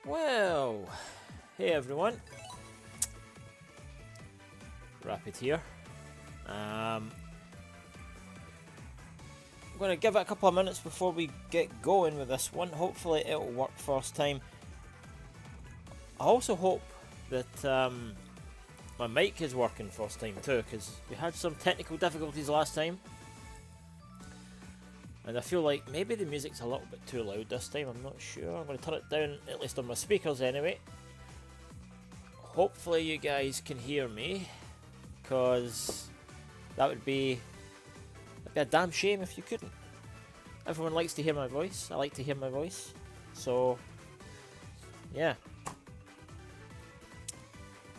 Well, hey everyone, Rapid here. I'm going to give it a couple of minutes before we get going with this one. Hopefully it'll work first time. I also hope that my mic is working first time too, because we had some technical difficulties last time. And I feel like maybe the music's a little bit too loud this time, I'm not sure. I'm going to turn it down, at least on my speakers anyway. Hopefully you guys can hear me, because that would be a damn shame if you couldn't. Everyone likes to hear my voice, I like to hear my voice, so yeah.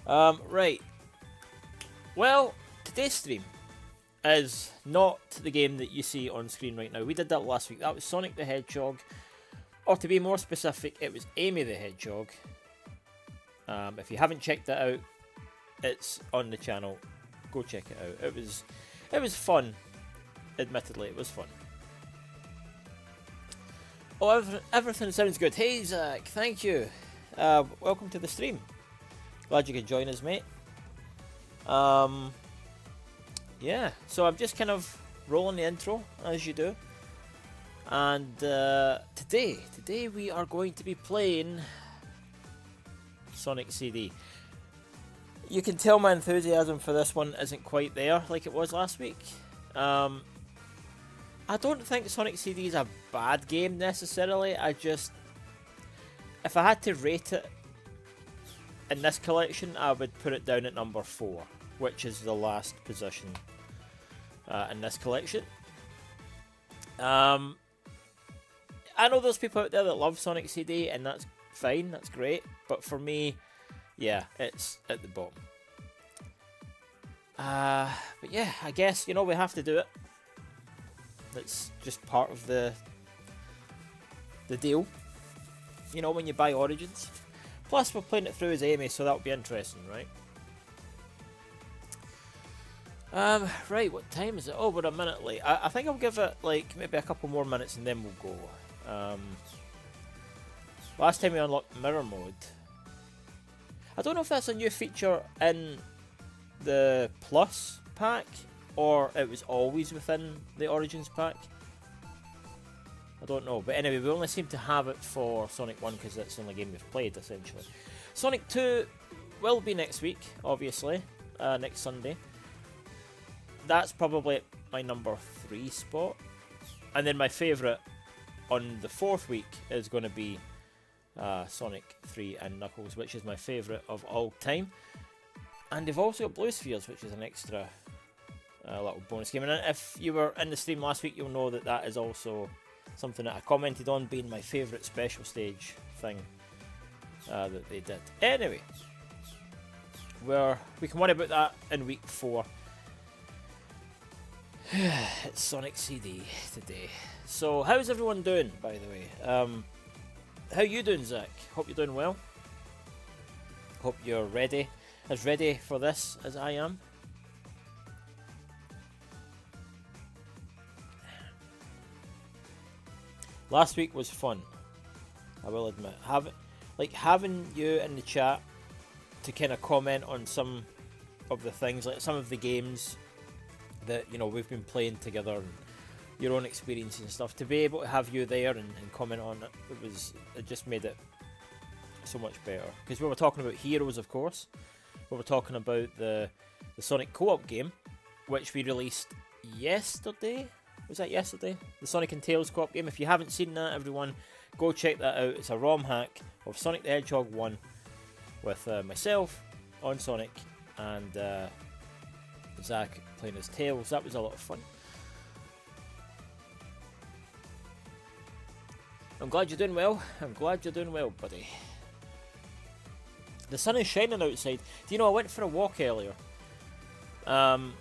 Right, well, today's stream is not the game that you see on screen right now. We did that last week. That was Sonic the Hedgehog, or to be more specific, it was Amy the Hedgehog. If you haven't checked that out, it's on the channel. Go check it out. It was fun. Admittedly, it was fun. Oh, everything sounds good. Hey Zach, thank you. Welcome to the stream. Glad you could join us, mate. Yeah, so I'm just kind of rolling the intro, as you do. And today we are going to be playing Sonic CD. You can tell my enthusiasm for this one isn't quite there like it was last week. I don't think Sonic CD is a bad game necessarily. If I had to rate it in this collection, I would put it down at number 4, which is the last position in this collection. I know there's people out there that love Sonic CD, and that's fine, that's great, but for me, yeah, it's at the bottom. But yeah, I guess, you know, we have to do it. That's just part of the deal, you know, when you buy Origins. Plus, we're playing it through as Amy, so that'll be interesting, right? Right, what time is it? Oh, we're a minute late. I think I'll give it, like, maybe a couple more minutes and then we'll go. Last time we unlocked Mirror Mode. I don't know if that's a new feature in the Plus pack, or it was always within the Origins pack. I don't know, but anyway, we only seem to have it for Sonic 1 because that's the only game we've played, essentially. Sonic 2 will be next week, obviously, next Sunday. That's probably my number 3 spot. And then my favourite on the 4th week is going to be Sonic 3 and Knuckles, which is my favourite of all time. And they've also got Blue Spheres, which is an extra little bonus game. And if you were in the stream last week, you'll know that that is also something that I commented on being my favourite special stage thing that they did. Anyway, we can worry about that in week 4. It's Sonic CD today. So, how's everyone doing, by the way? How you doing, Zach? Hope you're doing well. Hope you're as ready for this as I am. Last week was fun, I will admit. Having you in the chat to kind of comment on some of the things, like some of the games that, you know, we've been playing together, and your own experiences and stuff. To be able to have you there and comment on it, it just made it so much better. Because we were talking about Heroes, of course. We were talking about the Sonic co-op game, which we released yesterday. Was that yesterday? The Sonic and Tails co-op game. If you haven't seen that, everyone, go check that out. It's a ROM hack of Sonic the Hedgehog 1 with myself on Sonic and Zach playing as Tails. That was a lot of fun. I'm glad you're doing well. I'm glad you're doing well, buddy. The sun is shining outside. Do you know, I went for a walk earlier. And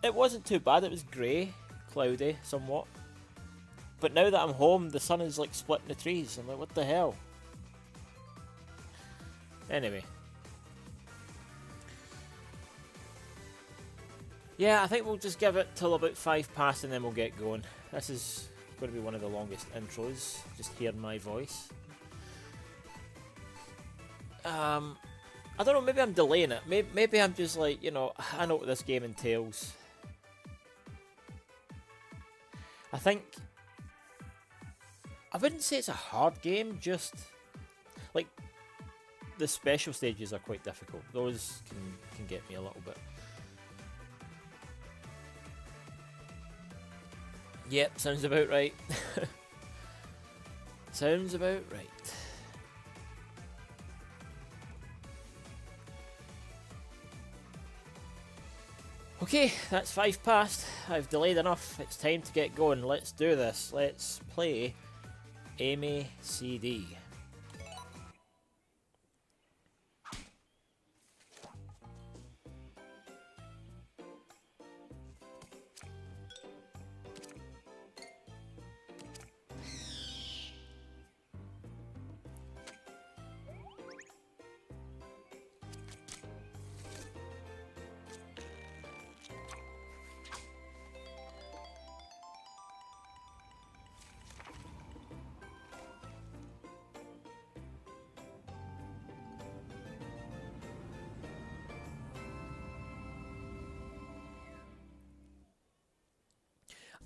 it wasn't too bad. It was grey, cloudy, somewhat. But now that I'm home, the sun is like splitting the trees. I'm like, what the hell? Anyway. Yeah, I think we'll just give it till about 5 past and then we'll get going. This is going to be one of the longest intros. Just hear my voice. I don't know, maybe I'm delaying it. Maybe I'm just like, you know, I know what this game entails. I think... I wouldn't say it's a hard game, just... Like, the special stages are quite difficult. Those can get me a little bit. Yep, sounds about right. Sounds about right. Okay, that's 5 past. I've delayed enough. It's time to get going. Let's do this. Let's play Amy CD.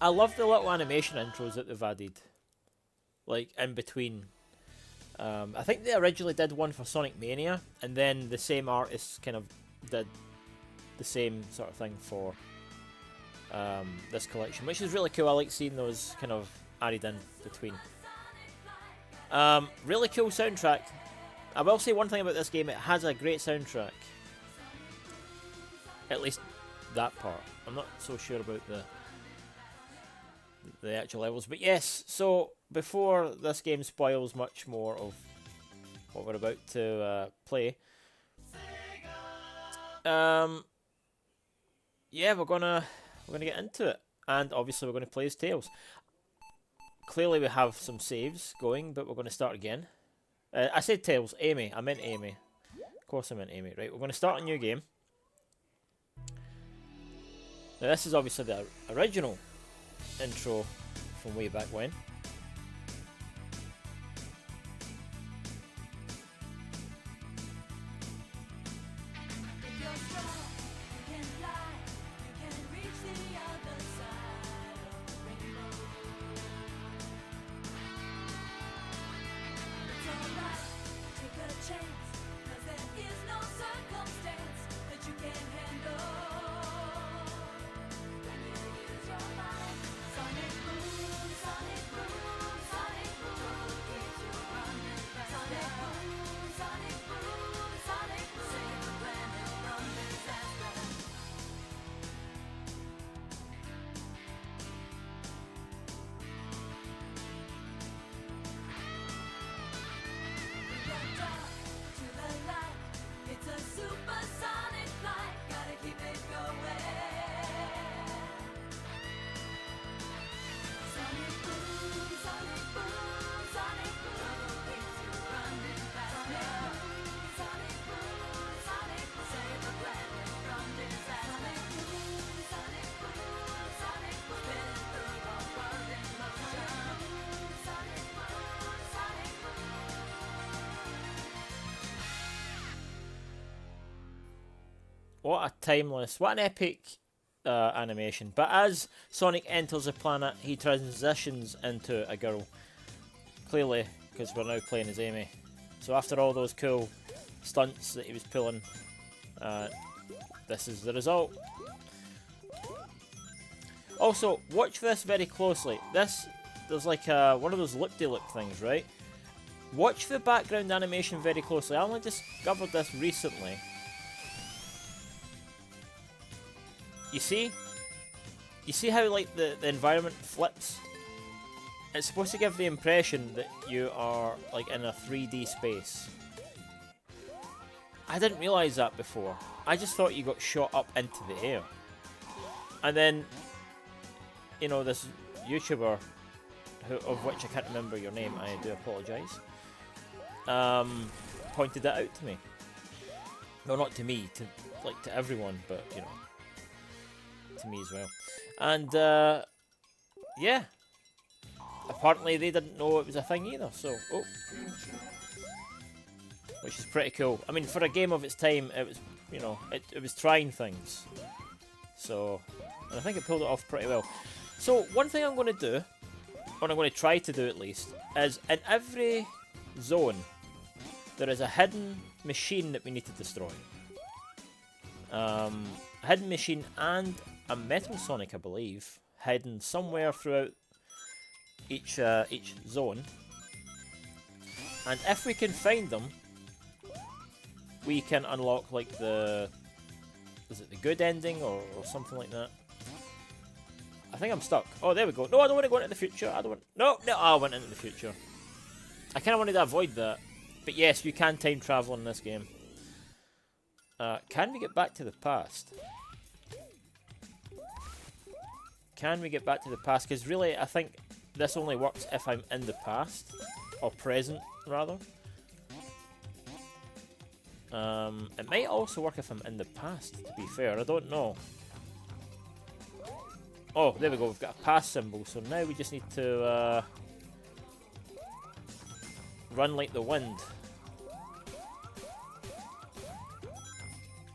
I love the little animation intros that they've added, like in between. I think they originally did one for Sonic Mania, and then the same artist kind of did the same sort of thing for this collection, which is really cool. I like seeing those kind of added in between. Really cool soundtrack. I will say one thing about this game, it has a great soundtrack. At least that part. I'm not so sure about the actual levels, but yes, so before this game spoils much more of what we're about to play, yeah, we're gonna get into it, and obviously we're gonna play as Tails. Clearly we have some saves going, but we're gonna start again. I said Tails, Amy, I meant Amy. Of course I meant Amy. Right, we're gonna start a new game. Now this is obviously the original intro from way back when. What a timeless, what an epic animation. But as Sonic enters the planet, he transitions into a girl. Clearly, because we're now playing as Amy. So after all those cool stunts that he was pulling, this is the result. Also, watch this very closely. There's like one of those loop-de-loop things, right? Watch the background animation very closely. I only discovered this recently. You see how like the environment flips? It's supposed to give the impression that you are like in a 3D space. I didn't realise that before. I just thought you got shot up into the air. And then, you know, this YouTuber, of which I can't remember your name, I do apologise, pointed that out to me. Well, not to me, to everyone, but, you know, to me as well. And yeah, apparently they didn't know it was a thing either. So which is pretty cool. I mean, for a game of its time, it was, you know, it was trying things. So, and I think it pulled it off pretty well. So, one thing I'm going to do, or I'm going to try to do at least, is in every zone, there is a hidden machine that we need to destroy. A hidden machine and a Metal Sonic, I believe, hidden somewhere throughout each zone. And if we can find them, we can unlock like the, is it the good ending or something like that? I think I'm stuck. Oh, there we go. No, I don't want to go into the future. I don't want. No, I went into the future. I kind of wanted to avoid that, but yes, you can time travel in this game. Can we get back to the past? Can we get back to the past? Because really, I think this only works if I'm in the past or present, rather. It might also work if I'm in the past, to be fair. I don't know. Oh, there we go. We've got a past symbol. So now we just need to run like the wind.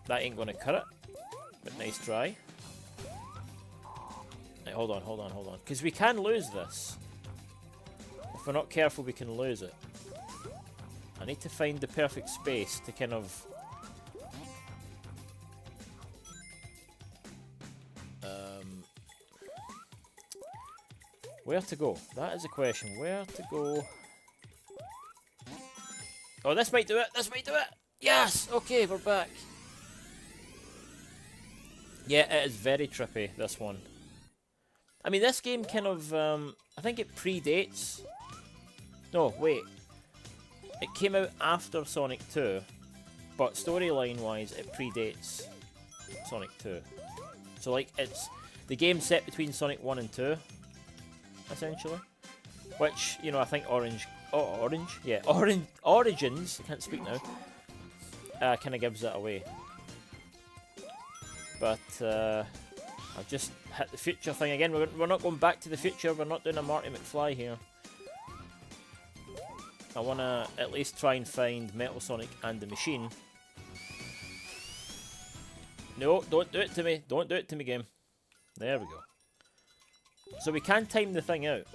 That ain't gonna cut it. But nice try. Right, hold on. Because we can lose this. If we're not careful, we can lose it. I need to find the perfect space to kind of... where to go? That is a question. Where to go? Oh, this might do it! This might do it! Yes! Okay, we're back. Yeah, it is very trippy, this one. I mean, this game kind of... I think it predates... No, wait. It came out after Sonic 2, but storyline-wise, it predates Sonic 2. So, like, it's the game set between Sonic 1 and 2, essentially. Which, you know, I think Origins, I can't speak now, kind of gives that away. But, I've just hit the future thing again. We're not going back to the future, we're not doing a Marty McFly here. I want to at least try and find Metal Sonic and the machine. No, don't do it to me. Don't do it to me, game. There we go. So we can time the thing out.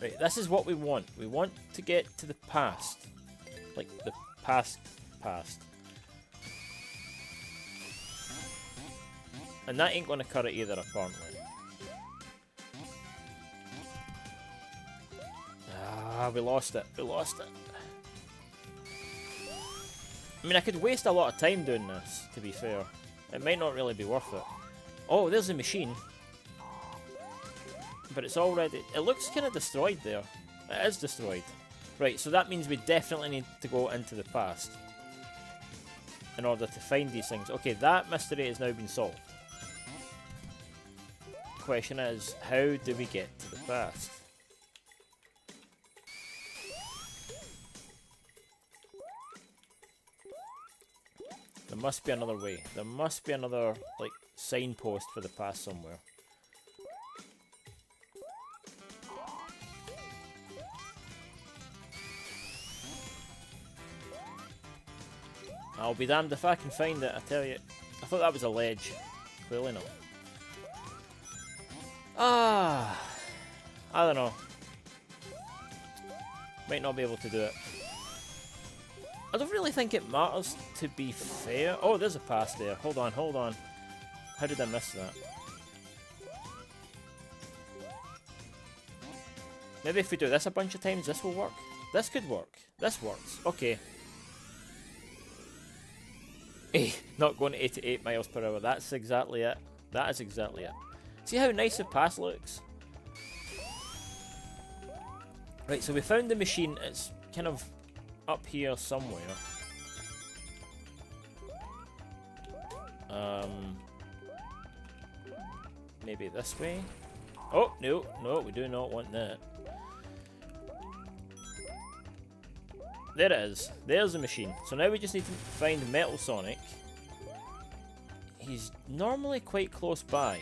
Right, this is what we want. We want to get to the past. Like, the past. And that ain't going to cut it either, apparently. Ah, we lost it. We lost it. I mean, I could waste a lot of time doing this, to be fair. It might not really be worth it. Oh, there's the machine. But it's already... It looks kind of destroyed there. It is destroyed. Right, so that means we definitely need to go into the past in order to find these things. Okay, that mystery has now been solved. Question is, how do we get to the past? There must be another way. There must be another, like, signpost for the past somewhere. I'll be damned if I can find it, I tell you. I thought that was a ledge. Clearly not. Ah, I don't know. Might not be able to do it. I don't really think it matters, to be fair. Oh, there's a pass there. Hold on. How did I miss that? Maybe if we do this a bunch of times, this will work. This could work. This works. Okay. Hey, not going to 88 miles per hour. That's exactly it. That is exactly it. See how nice the pass looks? Right, so we found the machine. It's kind of up here somewhere. Maybe this way? Oh, no, we do not want that. There it is. There's the machine. So now we just need to find Metal Sonic. He's normally quite close by.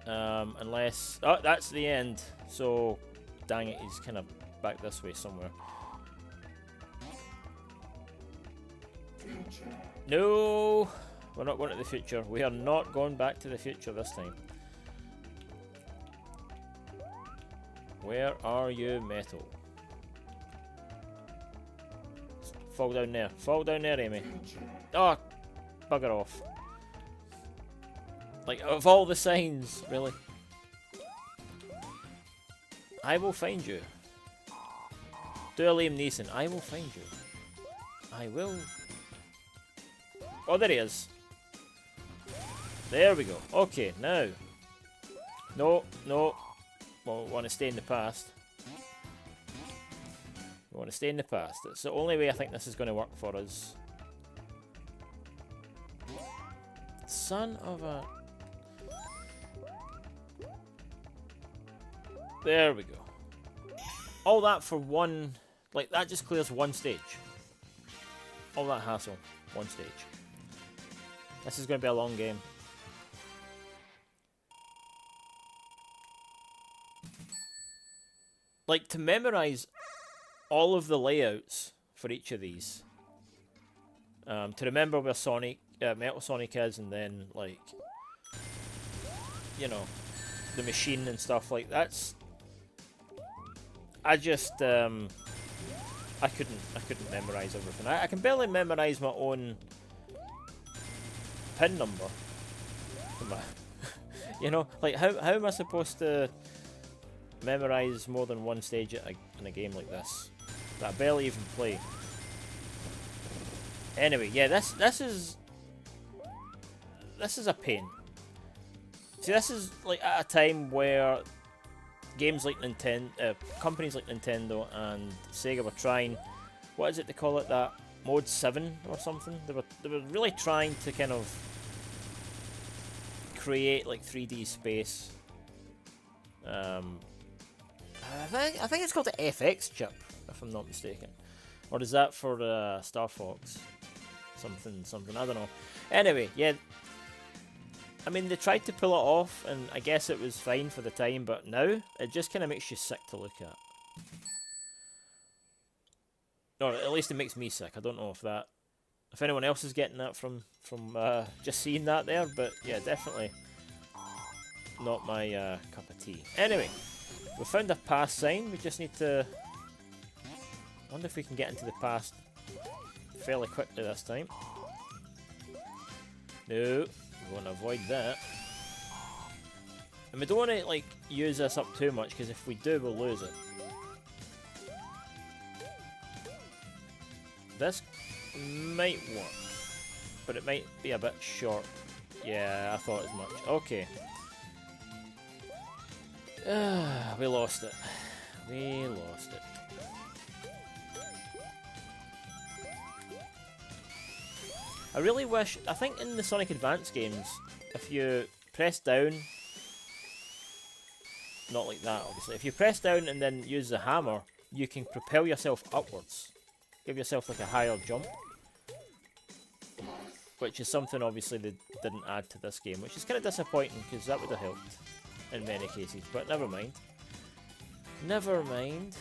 Unless... Oh, that's the end. So, dang it, he's kind of back this way somewhere. No! We're not going to the future. We are not going back to the future this time. Where are you, Metal? Fall down there. Fall down there, Amy. Oh, bugger off. Like, of all the signs, really. I will find you. Do a Liam Neeson. I will find you. I will. Oh, there he is. There we go. Okay, now. No, no. Well, we want to stay in the past. We want to stay in the past. It's the only way I think this is going to work for us. Son of a... There we go. All that for one... Like, that just clears one stage. All that hassle. One stage. This is going to be a long game. Like, to memorize all of the layouts for each of these. To remember where Sonic, Metal Sonic is, and then, like, you know, the machine and stuff like that's... I just, I couldn't memorize everything. I can barely memorize my own pin number. You know, like, how am I supposed to memorize more than one stage in a game like this that I barely even play? Anyway, yeah, this is a pain. See, this is like at a time where games like Nintendo, companies like Nintendo and Sega were trying, what is it they call it, that Mode 7 or something? They were really trying to kind of create like 3D space. I think it's called the FX chip, if I'm not mistaken. Or is that for Star Fox? Something, I don't know. Anyway, yeah. I mean, they tried to pull it off, and I guess it was fine for the time, but now, it just kind of makes you sick to look at. Or at least it makes me sick. I don't know if anyone else is getting that from just seeing that there, but yeah, definitely not my cup of tea. Anyway, we found a past sign. We just need to... I wonder if we can get into the past fairly quickly this time. No. We want to avoid that. And we don't want to, like, use this up too much, because if we do, we'll lose it. This might work, but it might be a bit short. Yeah, I thought as much. Okay. We lost it. We lost it. I really wish... I think in the Sonic Advance games, if you press down... Not like that, obviously. If you press down and then use the hammer, you can propel yourself upwards. Give yourself like a higher jump. Which is something, obviously, they didn't add to this game. Which is kind of disappointing, because that would have helped in many cases. But never mind. Never mind.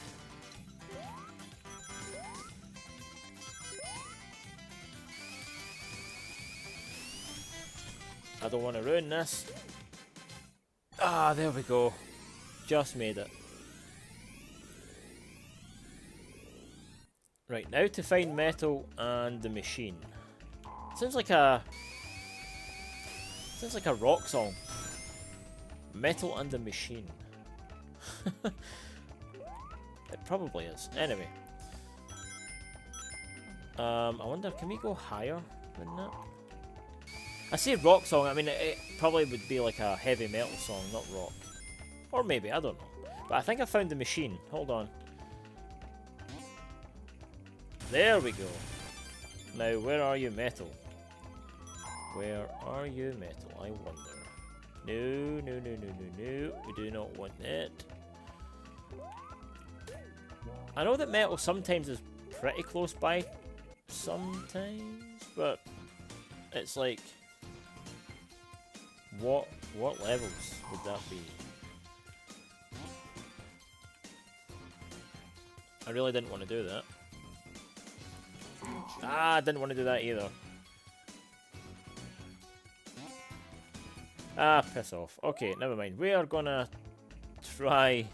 I don't want to ruin this. Ah, there we go. Just made it. Right, now to find Metal and the Machine. Sounds like a rock song. Metal and the Machine. It probably is. Anyway. I wonder, can we go higher than that? I say rock song, I mean it probably would be like a heavy metal song, not rock. Or maybe, I don't know. But I think I found the machine. Hold on. There we go. Now, where are you, Metal? Where are you, Metal? I wonder. No, no, no, no, no, no. We do not want that. I know that Metal sometimes is pretty close by. Sometimes. But it's like... What levels would that be? I really didn't want to do that. Ah, I didn't want to do that either. Ah, piss off. Okay, never mind. We are gonna try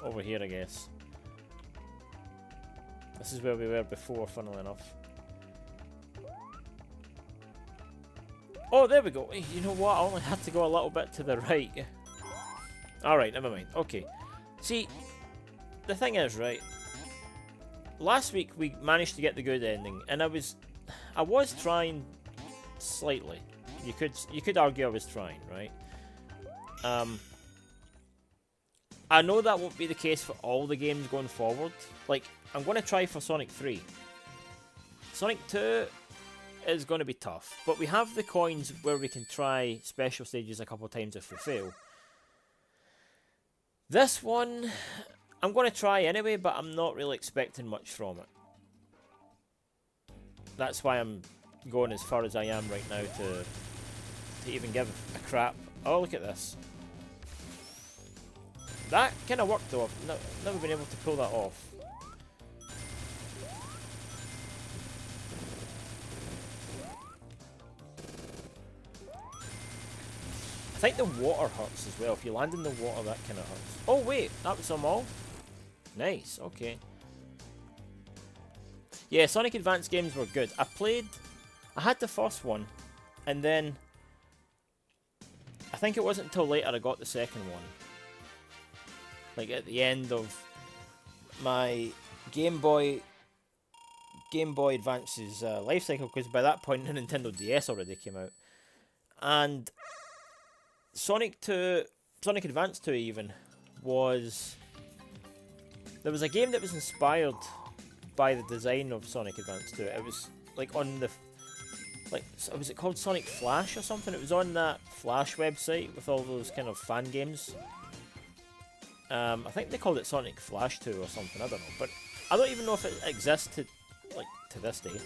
over here, I guess. This is where we were before, funnily enough. Oh, there we go. You know what? I only had to go a little bit to the right. Alright, never mind. Okay. See, the thing is, right, last week we managed to get the good ending, and I was trying slightly. You could argue I was trying, right? I know that won't be the case for all the games going forward. Like, I'm going to try for Sonic 3. Sonic 2 is going to be tough, but we have the coins where we can try special stages a couple of times if we fail. This one, I'm going to try anyway, but I'm not really expecting much from it. That's why I'm going as far as I am right now to even give a crap. Oh, look at this. That kind of worked though. I've never been able to pull that off. I think the water hurts as well. If you land in the water, that kind of hurts. Oh wait, that was them all? Nice, okay. Yeah, Sonic Advance games were good. I had the first one, and then I think it wasn't until later I got the second one. Like at the end of my Game Boy Advance's life cycle, because by that point the Nintendo DS already came out. And Sonic Advance 2 even was... There was a game that was inspired by the design of Sonic Advance 2. It was like on the... was it called Sonic Flash or something? It was on that Flash website with all those kind of fan games. I think they called it Sonic Flash 2 or something, I don't know. But I don't even know if it exists to this day.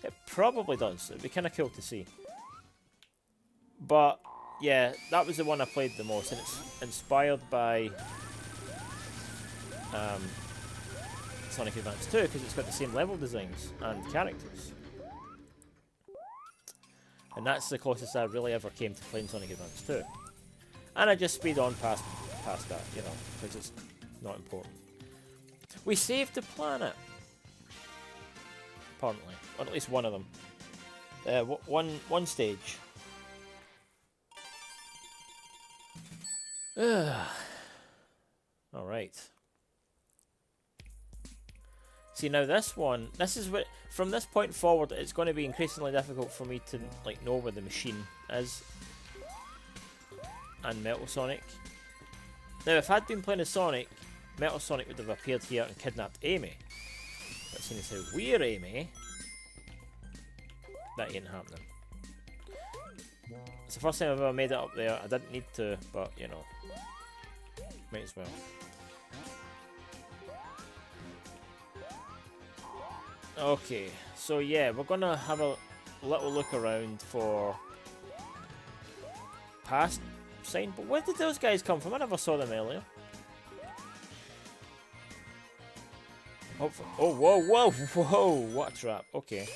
It probably does. It'd be kind of cool to see. But yeah, that was the one I played the most, and it's inspired by Sonic Advance 2 because it's got the same level designs and characters. And that's the closest I really ever came to playing Sonic Advance 2. And I just speed on past that, you know, because it's not important. We saved the planet. Apparently. Or at least one of them. One stage. Alright. See, now this is what, from this point forward, it's going to be increasingly difficult for me to, like, know where the machine is. And Metal Sonic. Now, if I'd been playing as Sonic, Metal Sonic would have appeared here and kidnapped Amy. But seeing as how we're Amy, that ain't happening. It's the first time I've ever made it up there. I didn't need to, but, you know, might as well. Okay, so yeah, we're gonna have a little look around for past sign. But where did those guys come from? I never saw them earlier. Oh, whoa, what a trap. Okay.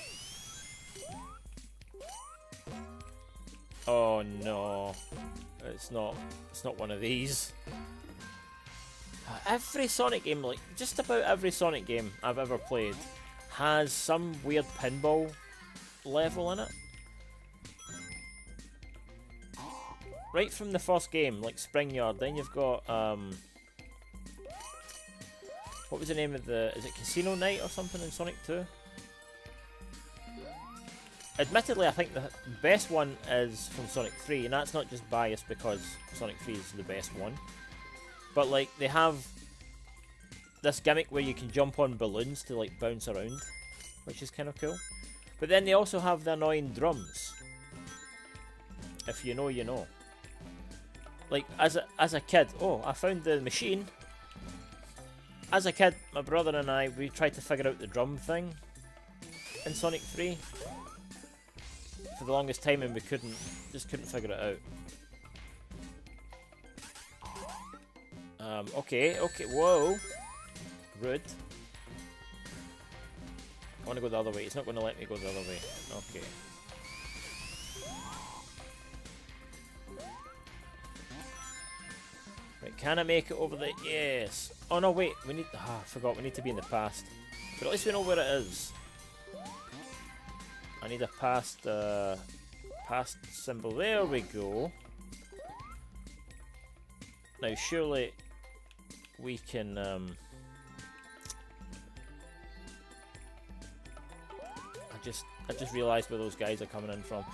Oh no. It's not one of these. Every Sonic game, like just about every Sonic game I've ever played, has some weird pinball level in it. Right from the first game, like Spring Yard, then you've got what was the name of is it Casino Night or something in Sonic 2? Admittedly, I think the best one is from Sonic 3, and that's not just biased because Sonic 3 is the best one. But like, they have this gimmick where you can jump on balloons to like bounce around, which is kind of cool. But then they also have the annoying drums. If you know, you know. Like, as a kid, oh, I found the machine. As a kid, my brother and I, we tried to figure out the drum thing in Sonic 3 for the longest time, and we couldn't figure it out. Okay, whoa. Rude. I want to go the other way. It's not going to let me go the other way. Okay. Right, can I make it over the... Yes! Oh no, wait, we need... Ah, I forgot, we need to be in the past. But at least we know where it is. I need a past symbol. There we go. Now, surely we can... I just realised where those guys are coming in from.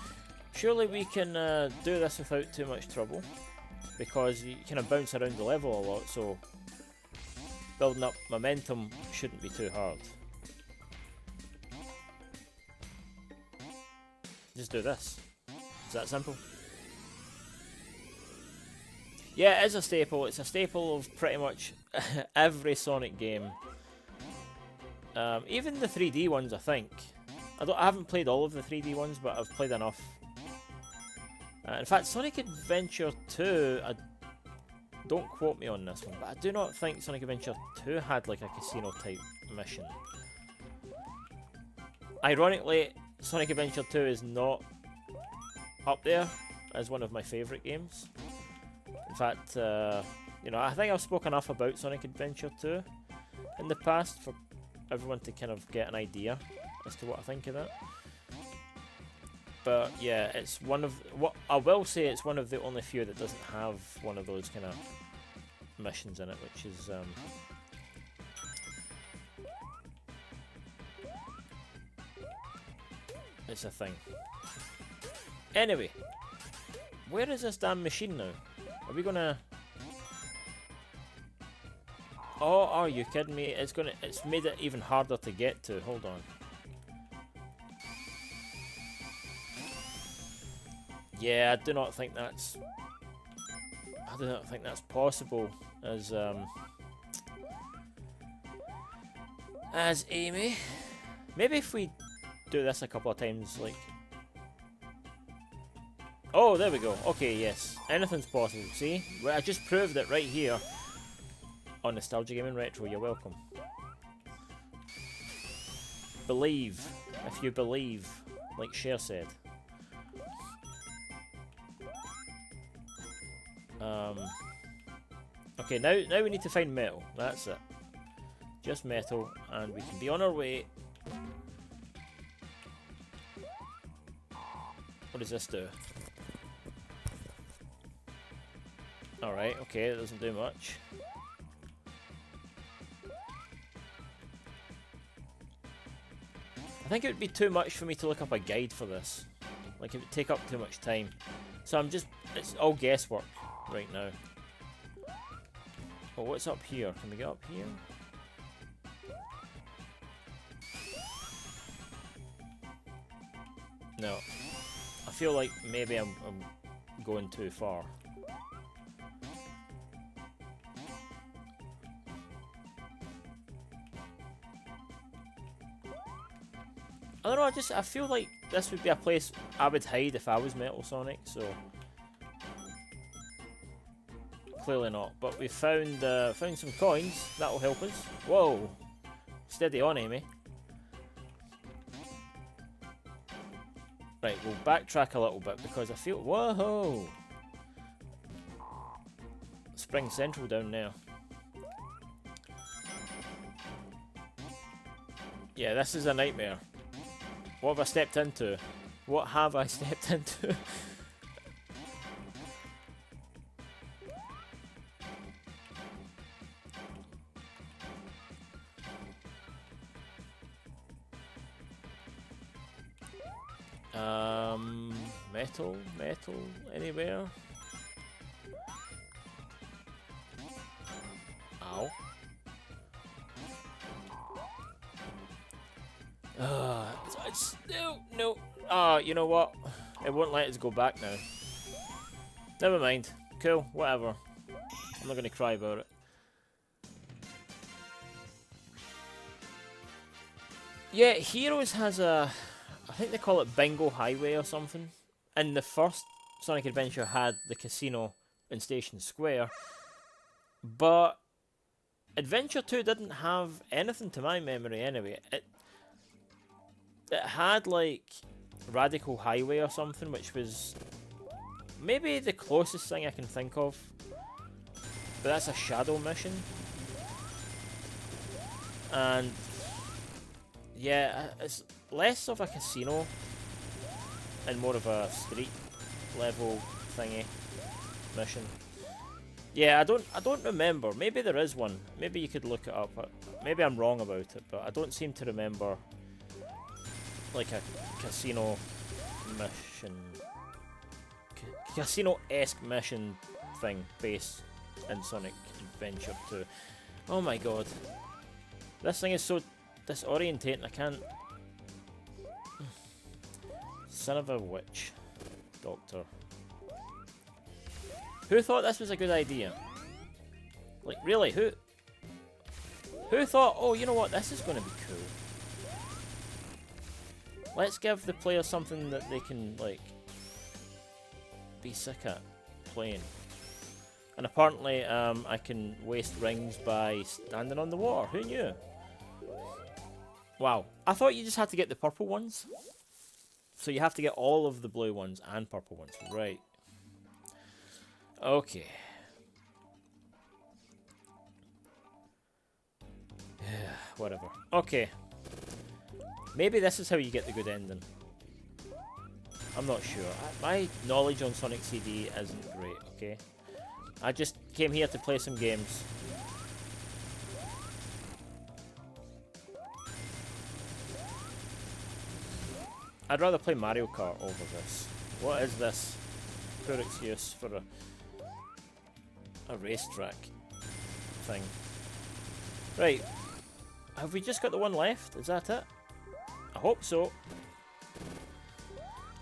Surely we can do this without too much trouble, because you kind of bounce around the level a lot, so building up momentum shouldn't be too hard. Just do this. It's that simple. Yeah, it is a staple. It's a staple of pretty much every Sonic game. Even the 3D ones, I think. I haven't played all of the 3D ones, but I've played enough. In fact, Sonic Adventure 2, don't quote me on this one, but I do not think Sonic Adventure 2 had like a casino type mission. Ironically, Sonic Adventure 2 is not up there as one of my favourite games. In fact, you know, I think I've spoken enough about Sonic Adventure 2 in the past for everyone to kind of get an idea as to what I think of that. But yeah, it's one of what I will say. It's one of the only few that doesn't have one of those kind of missions in it, which is it's a thing. Anyway, where is this damn machine now? Are we gonna? Oh, are you kidding me? It's made it even harder to get to. Hold on. Yeah, I do not think that's possible as Amy. Maybe if we do this a couple of times, like... Oh, there we go. Okay, yes. Anything's possible, see? Well, I just proved it right here on Nostalgia Gaming Retro. You're welcome. Believe. If you believe, like Cher said. Okay, now we need to find metal. That's it. Just metal, and we can be on our way. What does this do? Alright, okay, it doesn't do much. I think it would be too much for me to look up a guide for this. Like, it would take up too much time. So it's all guesswork right now. Well, what's up here? Can we get up here? No. I feel like maybe I'm going too far. I don't know, I feel like this would be a place I would hide if I was Metal Sonic, so... Clearly not, but we found some coins, that'll help us. Whoa! Steady on, Amy. Right, we'll backtrack a little bit because I feel... Whoa! Spring Central down there. Yeah, this is a nightmare. What have I stepped into? What have I stepped into? Metal, anywhere? Ow. No. You know what? It won't let us go back now. Never mind. Cool, whatever. I'm not gonna cry about it. Yeah, Heroes has a... I think they call it Bingo Highway or something. And the first Sonic Adventure had the casino in Station Square. But Adventure 2 didn't have anything to my memory anyway. it had like Radical Highway or something, which was maybe the closest thing I can think of. But that's a shadow mission. And yeah, it's less of a casino and more of a street level thingy mission. Yeah, I don't remember. Maybe there is one. Maybe you could look it up. Maybe I'm wrong about it, but I don't seem to remember like a casino mission, casino-esque mission thing based in Sonic Adventure 2. Oh my god. This thing is so disorientating, I can't... Son of a witch. Doctor. Who thought this was a good idea? Like, really, who thought, oh, you know what, this is going to be cool. Let's give the player something that they can, like, be sick at playing. And apparently, I can waste rings by standing on the water. Who knew? Wow. I thought you just had to get the purple ones. So you have to get all of the blue ones and purple ones. Right. Okay. Whatever. Okay. Maybe this is how you get the good ending. I'm not sure. My knowledge on Sonic CD isn't great, okay? I just came here to play some games. I'd rather play Mario Kart over this. What is this? Poor excuse for a racetrack thing. Right. Have we just got the one left? Is that it? I hope so.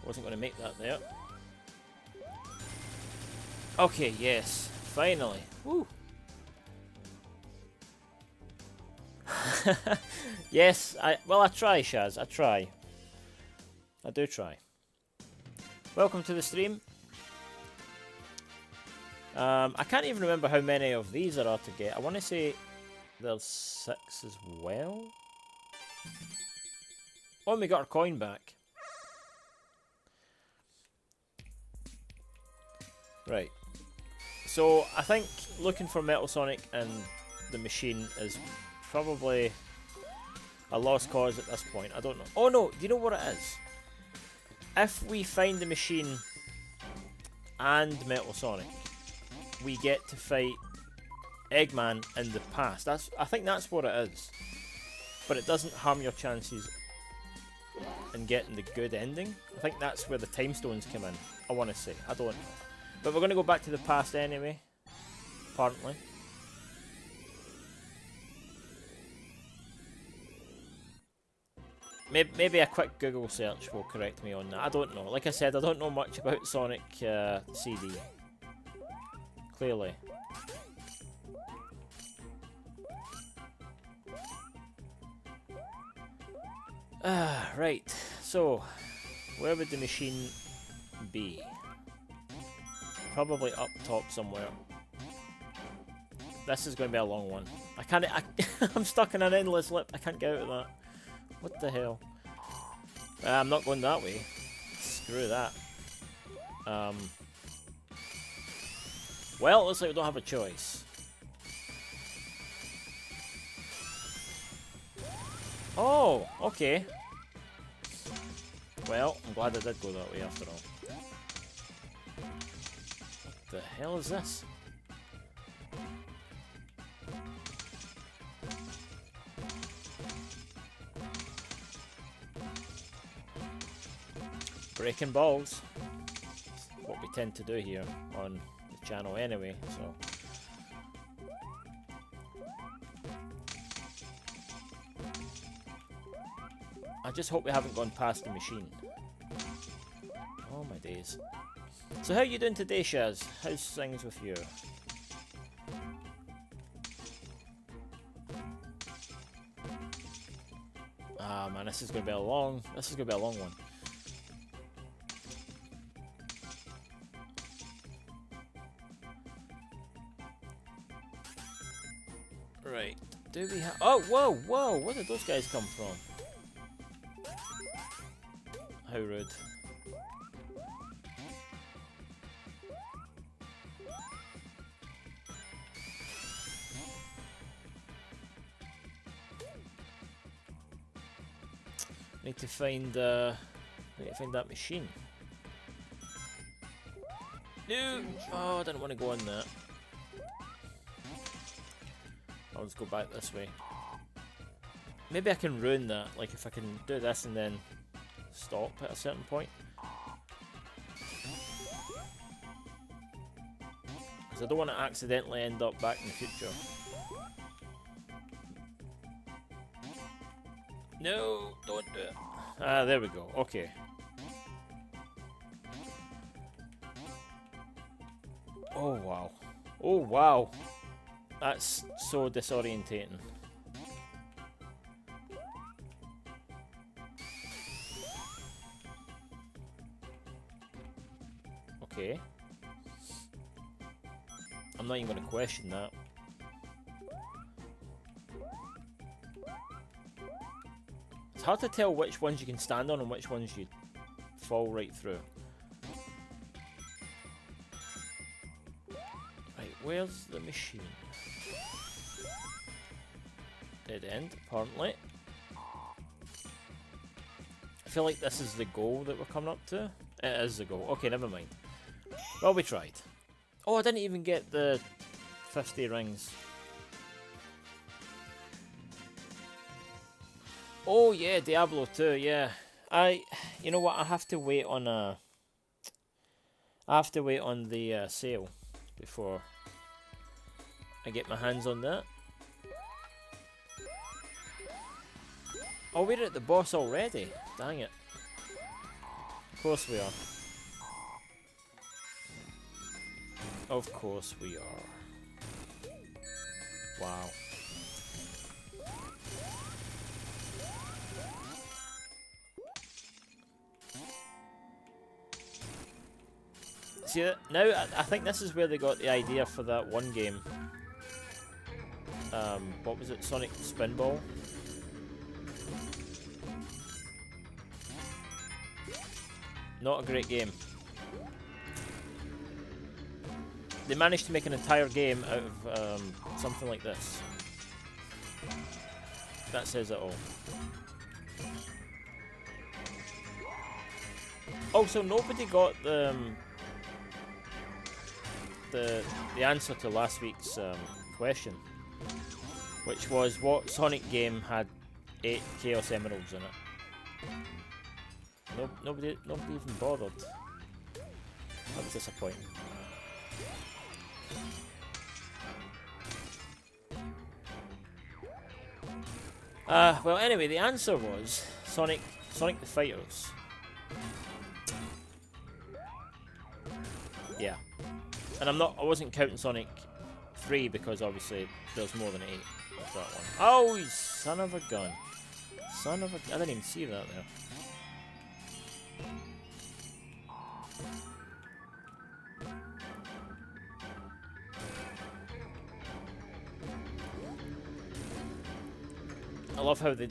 Wasn't going to make that there. Okay, yes. Finally. Woo. Yes, I try, Shaz. I try. I do try. Welcome to the stream. I can't even remember how many of these there are to get. I want to say there's 6 as well. Oh, and we got our coin back. Right. So, I think looking for Metal Sonic and the machine is probably a lost cause at this point. I don't know. Oh no, do you know what it is? If we find the machine and Metal Sonic, we get to fight Eggman in the past. I think that's what it is. But it doesn't harm your chances in getting the good ending. I think that's where the time stones come in. I want to say. I don't know. But we're going to go back to the past anyway. Apparently. Maybe a quick Google search will correct me on that. I don't know. Like I said, I don't know much about Sonic CD. Clearly. Right. So, where would the machine be? Probably up top somewhere. This is going to be a long one. I'm stuck in an endless loop. I can't get out of that. What the hell? I'm not going that way. Screw that. Well, it looks like we don't have a choice. Oh, okay. Well, I'm glad I did go that way after all. What the hell is this? Breaking balls. That's what we tend to do here on the channel anyway, so. I just hope we haven't gone past the machine. Oh my days. So how are you doing today, Shaz? How's things with you? Ah man, this is gonna be a long one. Right. Do we have... Oh, whoa, whoa! Where did those guys come from? How rude. Need to find that machine. No! Oh, I didn't want to go on that. I'll just go back this way. Maybe I can ruin that, like if I can do this and then stop at a certain point. Because I don't want to accidentally end up back in the future. No, don't do it. Ah, there we go. Okay. Oh wow. Oh wow. That's so disorientating. Okay. I'm not even going to question that. It's hard to tell which ones you can stand on and which ones you fall right through. Right, where's the machine? Dead end, apparently. I feel like this is the goal that we're coming up to. It is the goal. Okay, never mind. Well, we tried. Oh, I didn't even get the 50 rings. Oh yeah, Diablo 2, yeah. You know what, I have to wait on the sale before I get my hands on that. Oh, we're at the boss already. Dang it. Of course we are. Of course we are. Wow. See, now I think this is where they got the idea for that one game. What was it? Sonic Spinball? Not a great game. They managed to make an entire game out of something like this. That says it all. Also, nobody got the answer to last week's question, which was what Sonic game had 8 Chaos Emeralds in it. Nobody even bothered. That was disappointing. Well, anyway, the answer was Sonic the Fighters. Yeah, and I wasn't counting Sonic 3 because obviously there's more than 8 of that one. Oh, you son of a gun! Son of a! I didn't even see that there. I love how the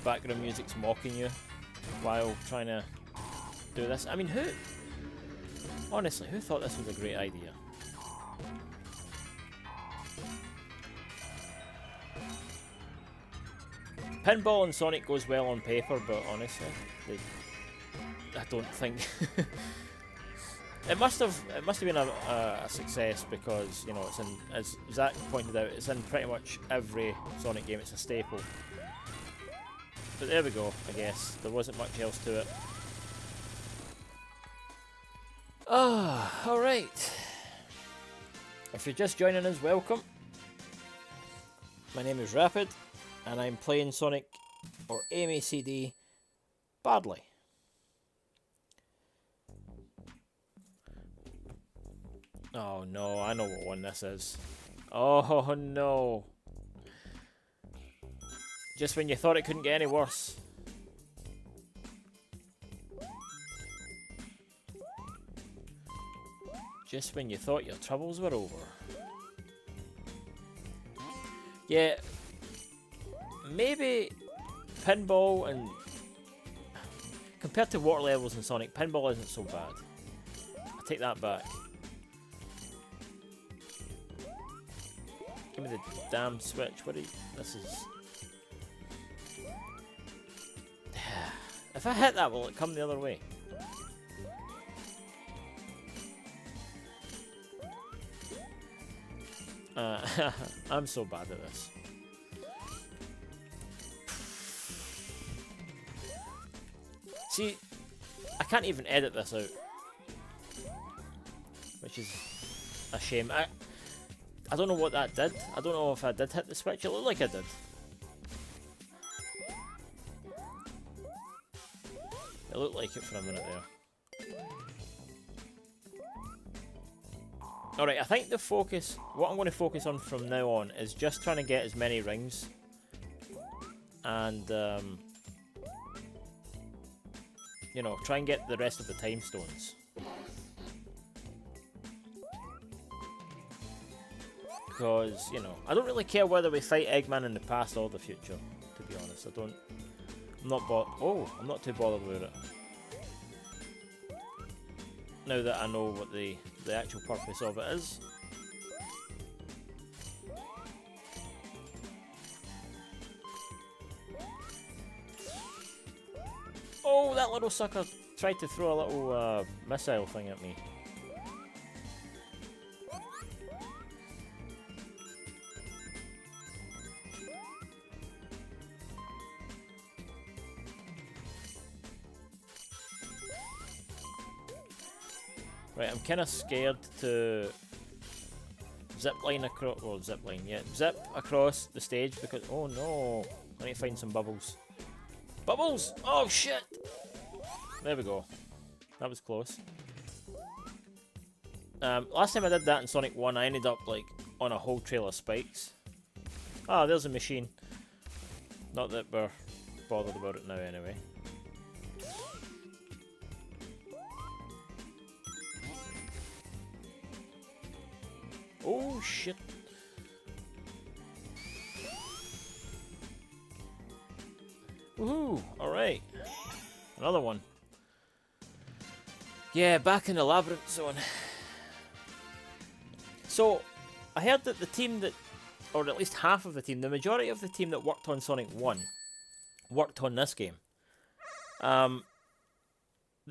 background music's mocking you while trying to do this. I mean, honestly, who thought this was a great idea? Pinball and Sonic goes well on paper, but honestly, I don't think it must have been a success because, you know, it's in, as Zach pointed out, it's in pretty much every Sonic game. It's a staple. But there we go. I guess there wasn't much else to it. All right. If you're just joining us, welcome. My name is Rapid, and I'm playing Sonic, or AMACD, badly. Oh no, I know what one this is. Oh no. Just when you thought it couldn't get any worse. Just when you thought your troubles were over. Yeah, maybe Pinball and compared to water levels in Sonic, pinball isn't so bad. I take that back. Give me the damn switch. What are you? This is. If I hit that, will it come the other way? I'm so bad at this. See, I can't even edit this out, which is a shame. I don't know what that did. I don't know if I did hit the switch. It looked like I did. It looked like it for a minute there. Alright, I think the focus, what I'm going to focus on from now on is just trying to get as many rings. And, you know, try and get the rest of the time stones. Because, you know, I don't really care whether we fight Eggman in the past or the future, to be honest. I'm not too bothered with it. Now that I know what the actual purpose of it is. Oh, that little sucker tried to throw a little missile thing at me. Right, I'm kind of scared to zip across the stage because, oh no, I need to find some bubbles. Bubbles! Oh shit! There we go. That was close. Last time I did that in Sonic 1, I ended up like on a whole trail of spikes. Ah, there's a machine. Not that we're bothered about it now anyway. Oh shit. Woohoo! Alright. Another one. Yeah, back in the Labyrinth Zone. So, I heard that the team that, or at least half of the team, the majority of the team that worked on Sonic 1, worked on this game. There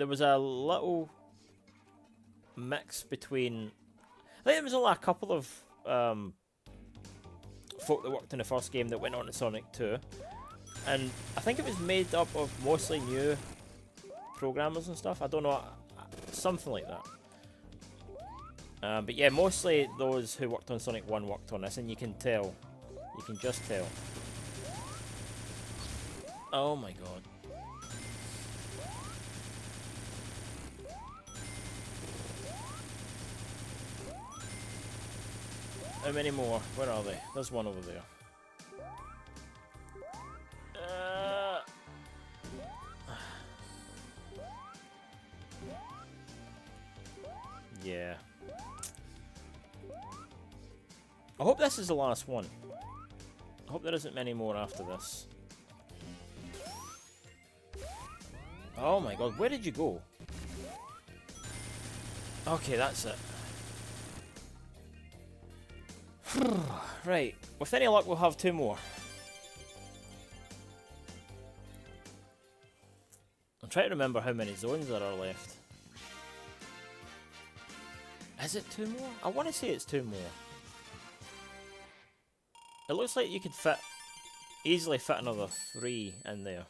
was a little mix between... I think there was only a couple of folk that worked in the first game that went on to Sonic 2. And I think it was made up of mostly new programmers and stuff. I don't know, something like that. But yeah, mostly those who worked on Sonic 1 worked on this, and you can tell. You can just tell. Oh my god. How many more? Where are they? There's one over there. Yeah. I hope this is the last one. I hope there isn't many more after this. Oh my god, where did you go? Okay, that's it. Right, with any luck we'll have two more. I'm trying to remember how many zones there are left. Is it two more? I want to say it's two more. It looks like you could easily fit another 3 in there.